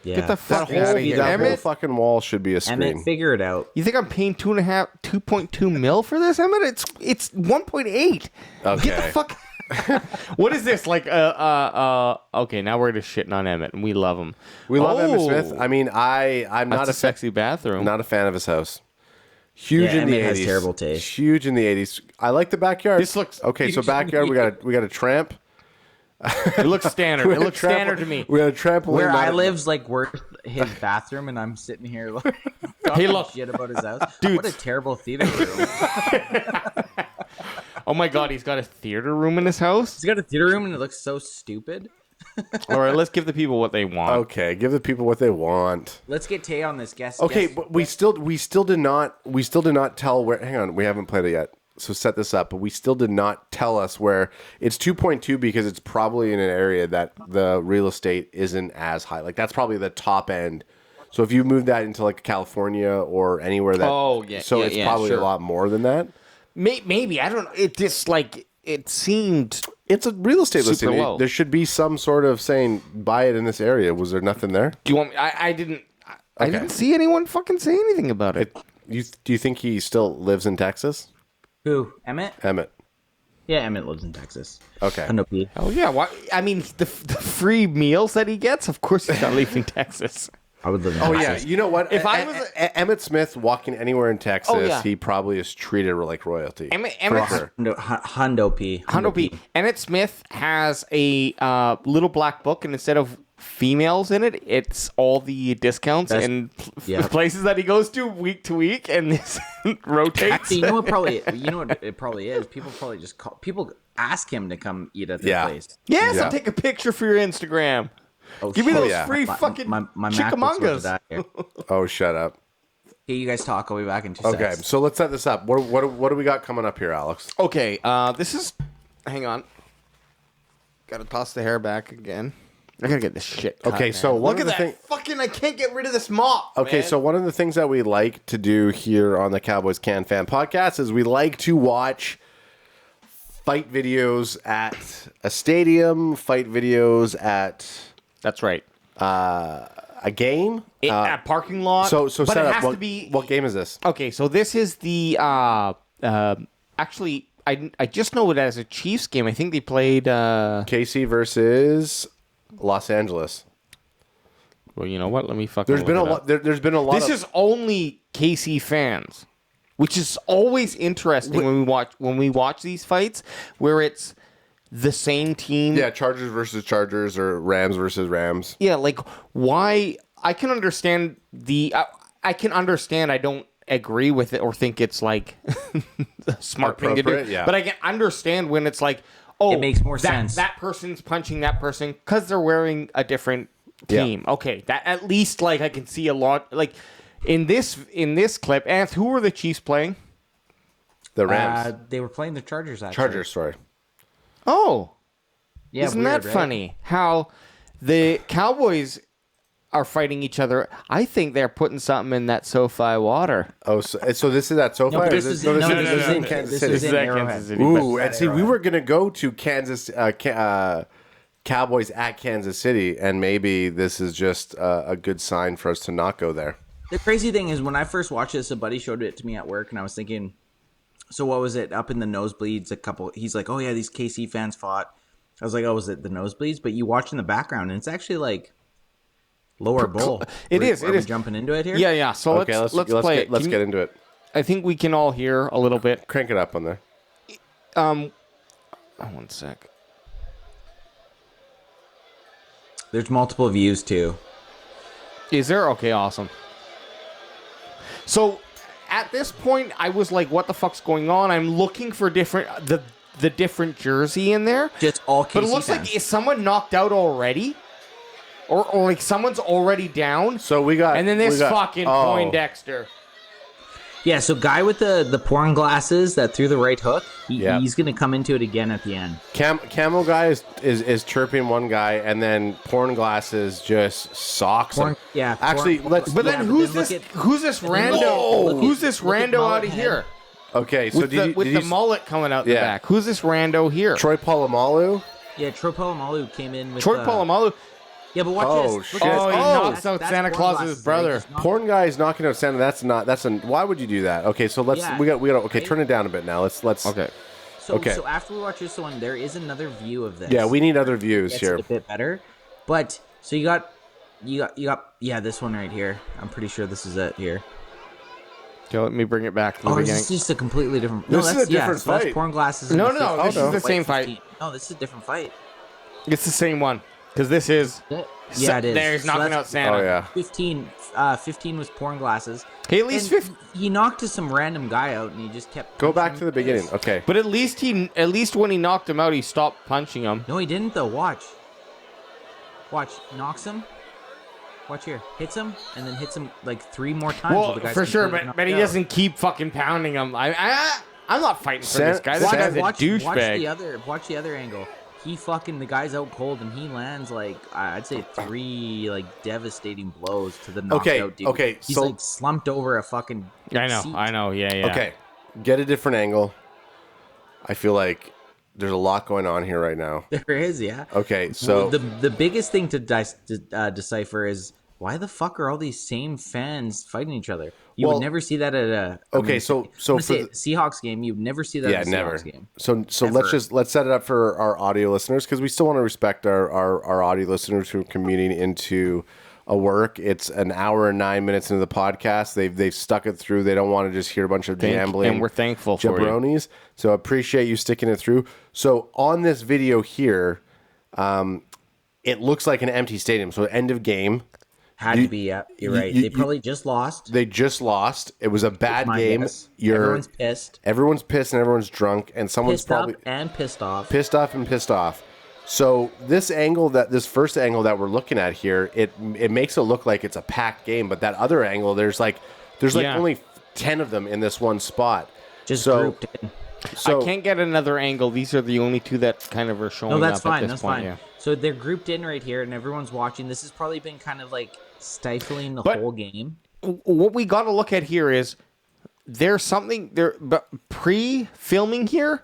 Yeah. Get the fuck That out whole, of here, that whole Emmett. fucking wall should be a screen. Emmett, figure it out. You think I'm paying 2.2 mil for this, Emmett? It's 1.8. Get the Okay. fuck. What is this like? Okay, now we're just shitting on Emmett, and we love him. We love Emmett Oh, Smith. I mean, I'm That's not a sexy bathroom. not a fan of his house. Huge Yeah, in the Emmett has 80s. terrible taste. Huge in the 80s. I like the backyard. This looks okay. So huge in the backyard, we got a tramp. It looks standard. We It got a looks standard to me. We got a trampoline. Where I not- live's like worth his bathroom, and I'm sitting here like talking Hey, look. shit about his house. Dude. What a terrible theater room. Oh my god, he's got a theater room in his house. He's got a theater room, and it looks so stupid. All right, let's give the people what they want. Okay, give the people what they want. Let's get Tay on this guest. Okay, guest- but we still did not tell where. Hang on, we haven't played it yet. So set this up, but we still did not tell us where it's 2.2 because it's probably in an area that the real estate isn't as high. Like that's probably the top end So if you move that into like California or anywhere that, it's probably a lot more than that. Maybe I don't know. It just like it seemed. It's a real estate Super listing. low. There should be some sort of saying buy it in this area. Was there nothing there? Do you want me? I didn't see anyone fucking say anything about it. Do you think he still lives in Texas? Who? Emmett? Emmett. Yeah, Emmett lives in Texas. Okay. Oh yeah. Why? I mean, the free meals that he gets. Of course, he's not leaving Texas. I would live in Oh Texas. yeah, you know what? If I was Emmett Smith walking anywhere in Texas, he probably is treated like royalty. Emmett Hundo P. Emmett Smith has a little black book, and instead of females in it, it's all the discounts and places that he goes to week, and this rotates. Actually, you know what it probably is. People probably just people ask him to come eat at their place. Yes, I'll take a picture for your Instagram. Oh, give me those free fucking my chickamongas. Oh, shut up. Hey, you guys talk. I'll be back in 2 seconds. Okay, so let's set this up. What do we got coming up here, Alex? Okay, this is. Hang on. Got to toss the hair back again. I gotta get this shit cut, Okay, man. so look at that fucking. I can't get rid of this mop. Okay, man. so one of the things that we like to do here on the Cowboys CanFan podcast is we like to watch fight videos at a stadium, fight videos at. That's right. A game, A parking lot. So but set it up. has What, to be. what game is this? Okay, so this is the. Actually, I just know it as a Chiefs game. I think they played. KC versus Los Angeles. Well, you know what? Let me fucking. There's been a lot. There's been a lot. This is only KC fans, which is always interesting when we watch these fights where it's the same team. Yeah, Chargers versus Chargers or Rams versus Rams. Yeah, like why? I can understand I can understand. I don't agree with it or think it's like a smart thing to do. Yeah. But I can understand when it's like, oh, it makes more sense. That person's punching that person because they're wearing a different team. Yeah. Okay, that at least like I can see a lot like in this clip. Anth, who were the Chiefs playing? The Rams. They were playing the Chargers. Actually. Chargers, sorry. Oh, yeah, isn't weird, that right? funny? How the Cowboys are fighting each other. I think they're putting something in that SoFi water. Oh, so this is at SoFi? No, or this is is this in Kansas City? This is in Arrowhead. Ooh, and see, we were gonna go to Kansas, Cowboys at Kansas City, and maybe this is just a good sign for us to not go there. The crazy thing is, when I first watched this, a buddy showed it to me at work, and I was thinking, so what was it? Up in the nosebleeds, he's like, oh yeah, these KC fans fought. I was like, oh, was it the nosebleeds? But you watch in the background, and it's actually like lower bowl. It is. Are we jumping into it here? Yeah. So Okay, let's play it. Let's get into it. I think we can all hear a little bit. Crank it up on there. One sec. There's multiple views too. Is there? Okay, awesome. So at this point, I was like, "What the fuck's going on?" I'm looking for the different jersey in there. Just all KC But it looks fans. like is someone knocked out already, or like someone's already down. So we got, and then this fucking Poindexter. Yeah, so guy with the porn glasses that threw the right hook, he's going to come into it again at the end. Camo guy is chirping one guy, and then porn glasses just socks him. Yeah. Actually, let's. But then who's this rando? Who's this rando out of here? Okay, so With the mullet coming out the back. Who's this rando here? Troy Polamalu? Yeah, Troy Polamalu came in with... Troy Polamalu. Yeah, but watch this. Shit. He knocks That's out Santa porn Claus's glasses, brother. right? Porn guy is knocking out Santa. Why would you do that? Okay, so let's we got okay, turn it down a bit now. Let's Okay. So Okay. after we watch this one, there is another view of this. Yeah, we need other views It's here. a bit better. But so you got this one right here. I'm pretty sure this is it here. Okay, let me bring it back to the Or is beginning. this just a completely different? This is that's a different so that's fight. porn glasses. No, and no, the this is the white same 15. fight. No, this is a different fight. It's the same one because this is. Yeah, it is. There's knocking that's out Santa. Oh yeah. 15 was porn glasses. Okay, at least And 15. He knocked to some random guy out, and he just kept. Go back punching to the him. beginning. Okay. But at least when he knocked him out, he stopped punching him. No, he didn't though. Watch. Knocks him. Watch here. Hits him, and then hits him like 3 more times. Well, while the guy's for sure, completely but he knocked out. doesn't keep fucking pounding him. I'm not fighting for this guy. This Sam- guy's a Watch douchebag. the other angle. the guy's out cold, and he lands like I'd say 3 like devastating blows to the knocked out dude. Okay, he's so like slumped over a fucking. I know. Yeah. Okay, get a different angle. I feel like there's a lot going on here right now. There is, yeah. Okay, so the biggest thing to decipher is why the fuck are all these same fans fighting each other? You would never see that at a so for the Seahawks game. You'd never see that at a Seahawks game. So let's set it up for our audio listeners, because we still want to respect our audio listeners who are commuting into a work. It's an hour and 9 minutes into the podcast. They've stuck it through. They don't want to just hear a bunch of gambling. And we're thankful for jabronis. So appreciate you sticking it through. So on this video here, it looks like an empty stadium. So end of game. Had to be, yeah. You're right. They probably just lost. They just lost. It was a bad game. Guess. Everyone's pissed. Everyone's pissed and everyone's drunk, and someone's Pissed probably up and pissed off. pissed off. So this first angle that we're looking at here, it makes it look like it's a packed game, but that other angle, there's only 10 of them in this one spot. Just grouped in. So I can't get another angle. These are the only two that kind of are showing No, that's up fine. at this That's point. fine. Yeah. So they're grouped in right here, and everyone's watching. This has probably been kind of like stifling the whole game. What we got to look at here is there's something there, but pre-filming here,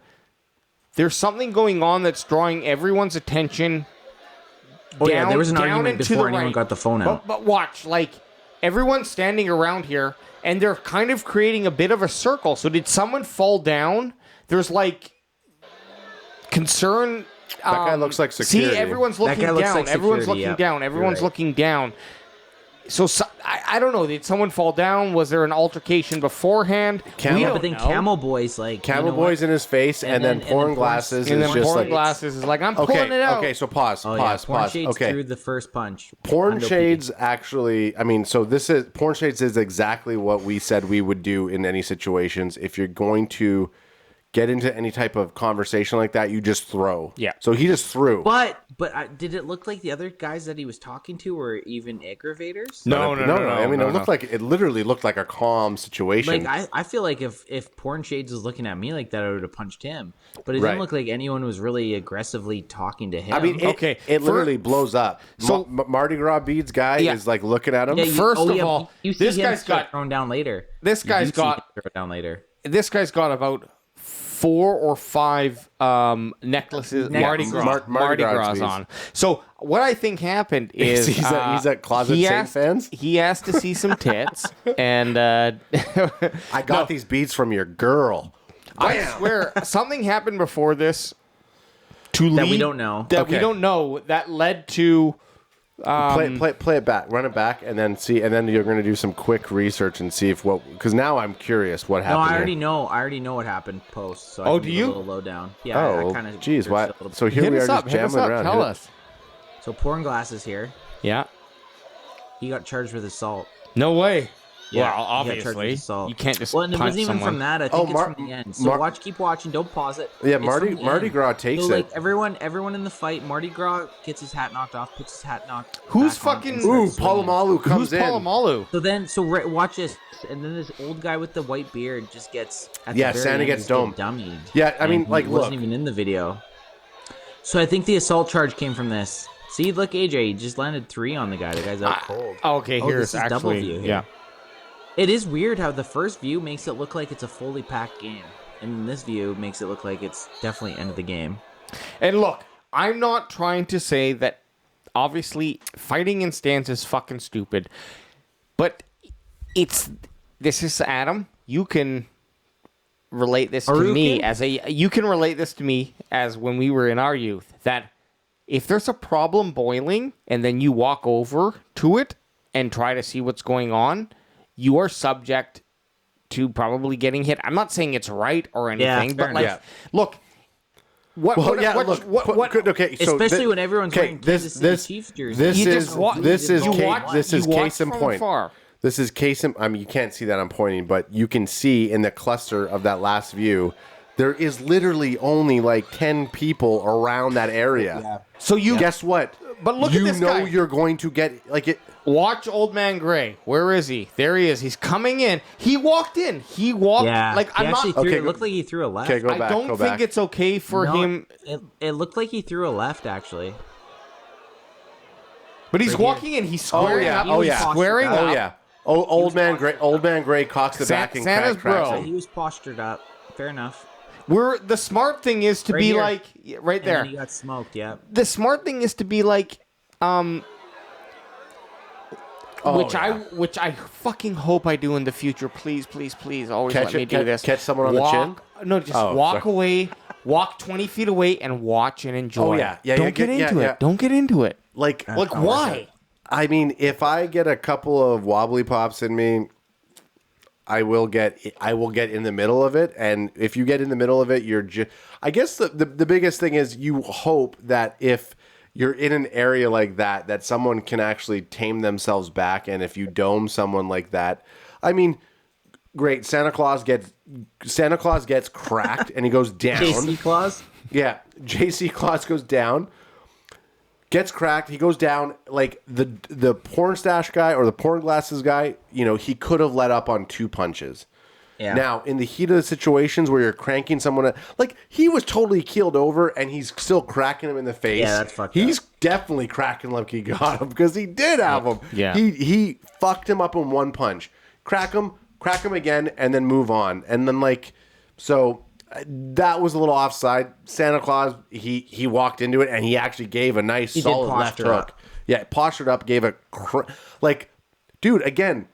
there's something going on that's drawing everyone's attention. There was an down argument and to before the anyone right. got the phone out. But watch, like everyone's standing around here, and they're kind of creating a bit of a circle. So did someone fall down? There's like concern. that guy looks like security. See, everyone's looking guy looks down. like Everyone's security, looking yep. down. Everyone's You're right. looking down. So I don't know. Did someone fall down? Was there an altercation beforehand? We don't But then know. Camel Boy's like Camel Boy's in his face, and then pouring glasses And is then just pouring like glasses is like, I'm pulling it out. Okay, so pause. Porn Shades Okay. threw the first punch. Porn Hundo Shades actually, Porn Shades is exactly what we said we would do in any situations. If you're going to get into any type of conversation like that, you just throw. Yeah. So he just threw. But did it look like the other guys that he was talking to were even aggravators? No. I mean, it literally looked like a calm situation. Like I feel like if Porn Shades was looking at me like that, I would have punched him. But it Right. didn't look like anyone was really aggressively talking to him. I mean, it literally blows up. So- Mardi Gras beads guy is like looking at him. First of all, you see this him guy's start got- thrown down later. This You guy's do see got- him thrown down later. This guy's got about 4 or 5 necklaces, Mardi Gras, Mardi Gras beads. on. So what I think happened is He's at Closet Saint fans? He asked to see some tits, and I got these beads from your girl. I swear something happened before this That we don't know. that we don't know that led to. Play it back, run it back, and then see, and then you're going to do some quick research and see if because now I'm curious what No, happened. I already here. know. I already know what happened post. So I Oh, can do give you? A little lowdown. Yeah. Oh, I kind of. geez, why? So here Hit we are us just up. Hit us jamming up. around. Tell Hit it. us. So Porn Glasses here. Yeah. He got charged with assault. No way. Yeah, well, he got charged with obviously, assault. you can't just Well, and it punch wasn't even someone. from that. I think Oh, it's from the end. So keep watching. Don't pause it. Yeah, It's Mardi from the Mardi end. Gras takes So, it. like everyone in the fight, Mardi Gras gets his hat knocked off, puts his hat knocked. Who's back on, fucking- and Ooh, starts swinging. Palomalu comes Who's in. Palomalu? So watch this, and then this old guy with the white beard just gets. At Yeah, the very Santa end, gets just get domed. Dummied. Yeah, I mean, And like, he wasn't look. even in the video. So I think the assault charge came from this. See, look, AJ, he just landed 3 on the guy. The guy's out cold. Okay, Oh, here's this is double actually view here. yeah. It is weird how the first view makes it look like it's a fully packed game, and this view makes it look like it's definitely end of the game. And look, I'm not trying to say that obviously fighting in stands is fucking stupid, but this is Adam. You can relate this to me as when we were in our youth, that if there's a problem boiling and then you walk over to it and try to see what's going on, you are subject to probably getting hit. I'm not saying it's right or anything, but fair like, enough. look, what okay, so Especially when everyone's wearing Kansas City Chiefs jerseys. This is you watch case in from point. afar. This is case in. I mean, you can't see that I'm pointing, but you can see in the cluster of that last view, there is literally only like 10 people around that area. So you Guess what? But look at this guy. You're going to get like it. Watch Old Man Gray. Where is he? There he is. He's coming in. He walked in. He walked. Yeah, Like, he I'm not. actually Okay, it looked like he threw a left. Okay, go back. I don't go think back. it's okay for No, him. It looked like he threw a left, actually. But he's right here. walking in. He's squaring yeah. up. Oh, He's yeah. squaring Oh, up. Oh yeah. Oh, old man Gray cocks the back and Santa's cracks bro. it. He was postured up. Fair enough. The smart thing is to Right be here. like right And there. then he got smoked. Yeah. The smart thing is to be like which I fucking hope I do in the future. Please, please, please, always let me do this. Catch someone on the chin? No, just Oh, walk sorry. away, walk 20 feet away, and watch and enjoy. Oh, yeah. Yeah, Don't yeah, get yeah, into yeah. it. Don't get into it. Like Why? I mean, if I get a couple of wobbly pops in me, I will get in the middle of it. And if you get in the middle of it, I guess the biggest thing is you hope that if you're in an area like that someone can actually tame themselves back. And if you dome someone like that, I mean, great. Santa Claus gets cracked and he goes down. JC Claus. Yeah, JC Claus goes down, gets cracked. He goes down. Like the porn stash guy or the porn glasses guy, he could have let up on 2 punches. Yeah. Now, in the heat of the situations where you're cranking someone, like he was totally keeled over and he's still cracking him in the face. Yeah, that's fucked He's up. definitely cracking like he got him because he did have him. Yeah. He fucked him up in 1 punch. Crack him again, and then move on. And then that was a little offside. Santa Claus, he walked into it and he actually gave a nice He did solid left posture hook. up. Yeah, postured up, gave dude, again,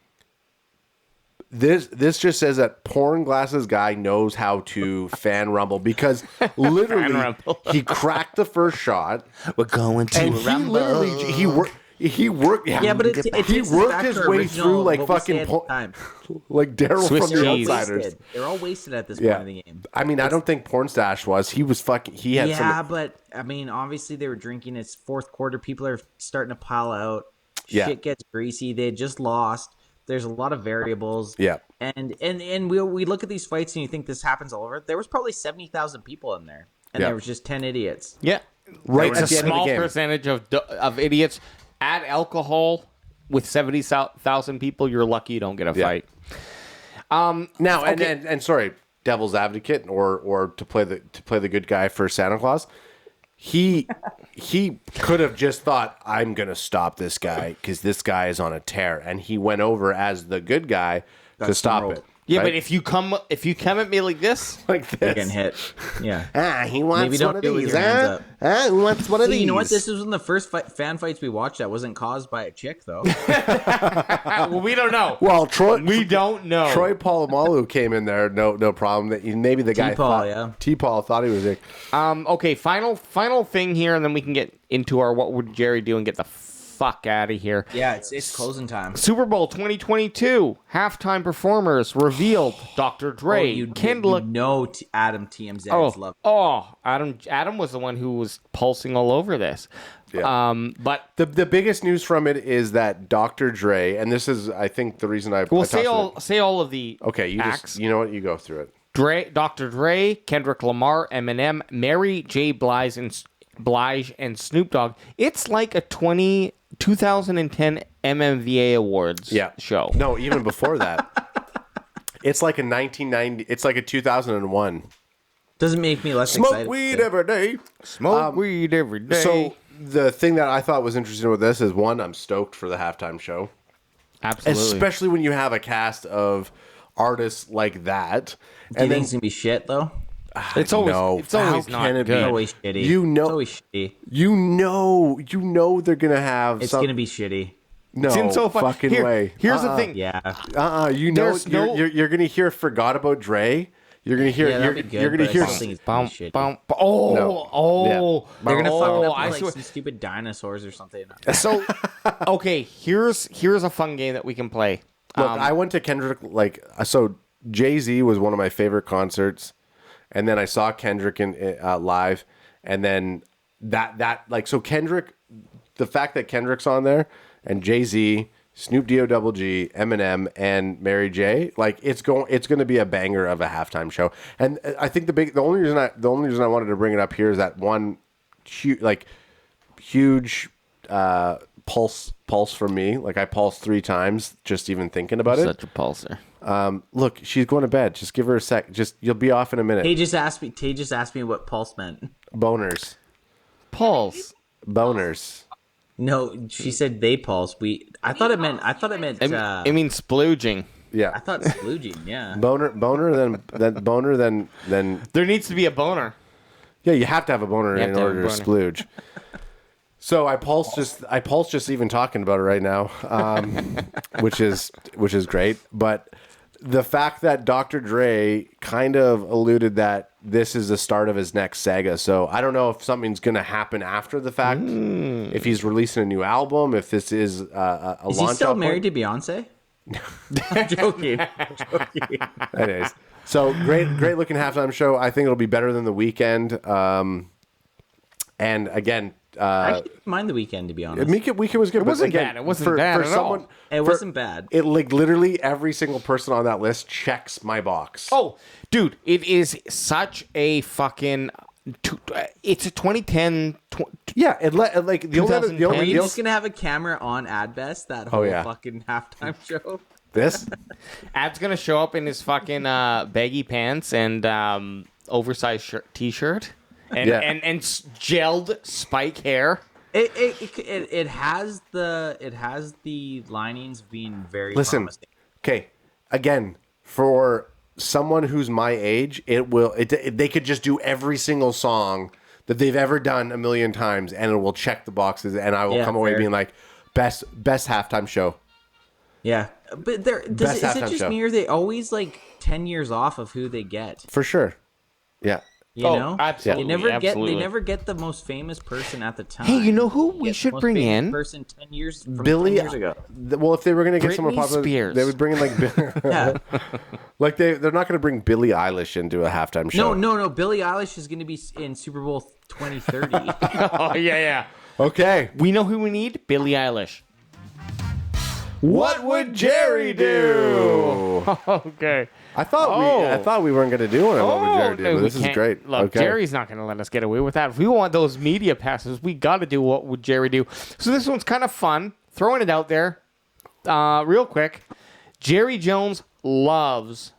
this just says that porn glasses guy knows how to fan rumble because literally rumble. he cracked the first shot We're going to and he literally he worked Yeah, but it he takes us worked back his to way original, through like what we fucking said at the time. like Daryl Swiss from the cheese. Outsiders. They're all wasted at this point Yeah, in the game. I mean, I don't think Porn Stash was. He was fucking. He had Yeah, some. but I mean, obviously they were drinking. It's fourth quarter. People are starting to pile out. Yeah. Shit gets greasy. They had just lost. There's a lot of variables. Yeah. And we look at these fights and you think this happens all over. There was probably 70,000 people in there, and Yeah. there was just 10 idiots. Yeah. Right It's at a the end of the small game. percentage of idiots. Add alcohol with 70,000 people, you're lucky you don't get a fight. Now and sorry, devil's advocate or to play the good guy for Santa Claus. He could have just thought, I'm gonna stop this guy because this guy is on a tear, and he went over as the good guy to stop snarled. it. Yeah, right? but if you come at me like this, like They're getting this, hit. Yeah. he wants Maybe don't one of do it with these, your hands huh? up. Who wants one of Hey, these? you know what? This was one of the first fan fights we watched that wasn't caused by a chick, though. well, we don't know. Well, we don't know. Troy Polamalu came in there, no problem. Maybe the guy T-Paul, thought, yeah. T-Paul thought he was. Okay, final thing here, and then we can get into our what would Jerry do and get the fuck out of here. Yeah, it's closing time. Super Bowl 2022 halftime performers revealed: Dr. Dre, Kendrick. Adam TMZ love. Adam was the one who was pulsing all over this. Yeah. But The biggest news from it is that Dr. Dre, and this is, I think, the reason I say all of the Okay, acts. you know what? You go through it. Dr. Dre, Kendrick Lamar, Eminem, Mary J. Blige, and Snoop Dogg. It's like a 2010 MMVA Awards show. No, even before that. It's like a 1990. It's like a 2001. Doesn't make me less Smoke excited. weed every day. Smoke weed every day. So the thing that I thought was interesting with this is one, I'm stoked for the halftime show, Absolutely. especially when you have a cast of artists like that. Do you think it's gonna be shit though? It's always No. it's always How not can it be? good. It's always shitty. You know- it's always shitty. You know they're gonna have. It's gonna be shitty. no It's in so fucking Here- way. Here's the thing. Yeah. You know There's no- you're gonna hear "Forgot About Dre." You're gonna hear Yeah, that'd be good, you're gonna but I hear still think it's Bum, gonna be shitty. bum, No. They're gonna fuck it up I with swear. like some stupid dinosaurs or something. So, okay, here's a fun game that we can play. Look, I went to Kendrick so Jay-Z was one of my favorite concerts, and then I saw Kendrick in live, and then so Kendrick, the fact that Kendrick's on there and Jay-Z, Snoop Dogg, Eminem, and Mary J, it's going to be a banger of a halftime show. And I think the only reason I wanted to bring it up here is that one huge pulse from me. Like I pulse 3 times just even thinking about Such a pulser. it. Look, she's going to bed. Just give her a sec. You'll be off in a minute. Tay just asked me what pulse meant. Boners. Pulse. Boners. No, she said they pulse. I thought it meant. It means splooging. Yeah. I thought splooging. Yeah. Boner, then There needs to be a boner. yeah, you have to have a boner have in to have order a to boner. splooge. So I pulse just even talking about it right now, which is great. But the fact that Dr. Dre kind of alluded that this is the start of his next saga. So I don't know if something's going to happen after the fact, if he's releasing a new album, if this is a launch. Is he still up married point. to Beyonce? I'm joking. Anyways, so great looking halftime show. I think it'll be better than the weekend. And again, I actually didn't mind the weekend, to be honest. Weekend was good. It wasn't bad. It wasn't bad at all. It wasn't bad. It like literally every single person on that list checks my box. Oh, dude, it is such a fucking. It's a 2010. Yeah, like the only Are you just gonna have a camera on Adbest that whole yeah. fucking halftime show? this. Ad's gonna show up in his fucking baggy pants and oversized t-shirt and Yeah. and gelled spike hair. It has the linings being very Listen, promising. okay, again for someone who's my age, they could just do every single song that they've ever done a million times, and it will check the boxes, and I will come away fair. being like best halftime show. Yeah, but is it halftime just show. me or are they always like 10 years off of who they get? For sure. Yeah. You know, absolutely, they never get the most famous person at the time. Hey, you know who They we get the should most bring famous in? person 10 years from Billy 10 years ago. Well, if they were going to get someone Britney popular, Spears. they would bring in like Yeah. like they're not going to bring Billie Eilish into a halftime show. No. Billie Eilish is going to be in Super Bowl 2030. Oh yeah. Okay. We know who we need. Billie Eilish. What would Jerry do? Okay. I thought we weren't going to do one. What would Jerry do? no, But we this is can't. great. Look, okay. Jerry's not going to let us get away with that. If we want those media passes, we got to do what would Jerry do. So this one's kind of fun. Throwing it out there, real quick. Jerry Jones loves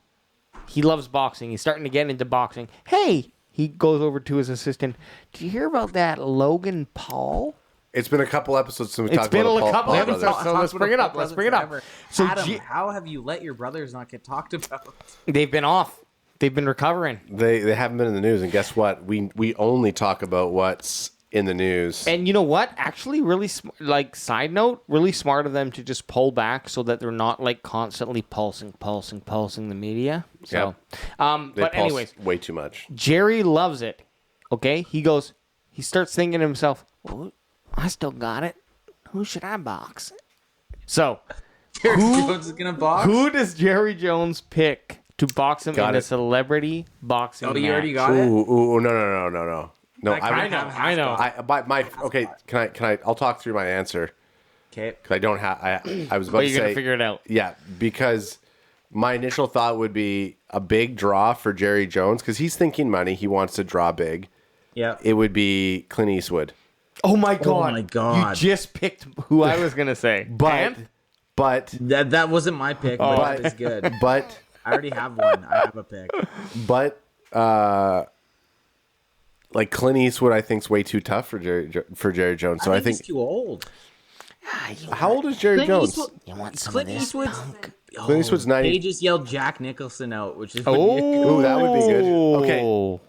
boxing. He's starting to get into boxing. Hey, he goes over to his assistant. Did you hear about that Logan Paul? It's been a couple episodes since we It's talked been about a couple Paul episodes. brothers. So let's bring it up. Let's bring it up. So Adam, how have you let your brothers not get talked about? they've been off. They've been recovering. They haven't been in the news, and guess what? We only talk about what's in the news. And you know what? Actually, really side note, really smart of them to just pull back so that they're not like constantly pulsing the media. So, They but pulse anyways, way too much. Jerry loves it. Okay, he starts thinking to himself, well, I still got it. Who should I box? So, Jerry Jones is going to box? who does Jerry Jones pick to box him Got in it. a celebrity boxing match? You already got it? Ooh, no. No, I know. Okay, can I? I'll talk through my answer Okay. because I don't have. I was about But to you're say. gonna figure it out. Yeah, because my initial thought would be a big draw for Jerry Jones because he's thinking money. He wants to draw big. Yeah. It would be Clint Eastwood. Oh my god! my God. You just picked who I was gonna say. But That wasn't my pick, but it's good. but I already have one. I have a pick. like Clint Eastwood, I think is way too tough for Jerry Jones. So I think he's too old. how old is Jerry Jones? You want some Clint of this Eastwood's. punk? Clint Eastwood's 90. They just yelled Jack Nicholson out, which is Ooh, that would be good. Okay.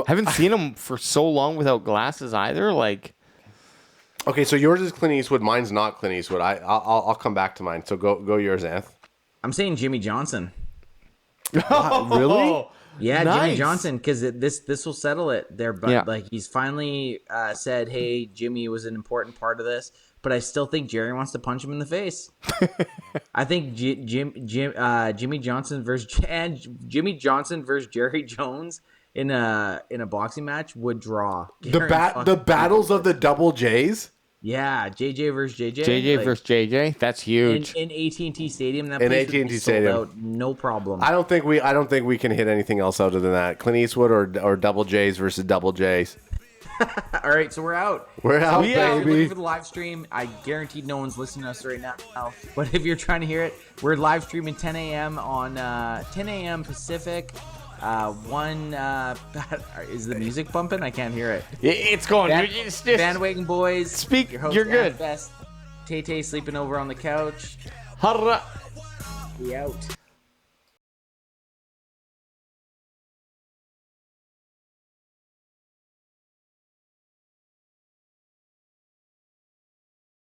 Haven't seen him for so long without glasses either. Like, Okay, so yours is Clint Eastwood. Mine's not Clint Eastwood. I'll come back to mine. So go yours, Anth. I'm saying Jimmy Johnson. Really? Yeah, Nice. Jimmy Johnson, because this will settle it. There, but Yeah. like he's finally said, "Hey, Jimmy was an important part of this," but I still think Jerry wants to punch him in the face. I think Jimmy Johnson versus Jerry Jones in a boxing match would draw. The battles of the double J's. Yeah, JJ versus JJ. JJ like, versus JJ. That's huge. in AT&T Stadium. That In place would be AT&T sold Stadium. out, no problem. I don't think we can hit anything else other than that. Clint Eastwood or double J's versus double J's. All right, so we're out. We're out, We out. If you're looking baby. for the live stream, I guaranteed no one's listening to us right now. But if you're trying to hear it, we're live streaming 10 a.m. on 10 a.m. Pacific. Is the music bumping? I can't hear it. It's going. It's just, Bandwagon Boys. Speak- Your host, you're good. Best. Tay sleeping over on the couch. Hurrah. We out.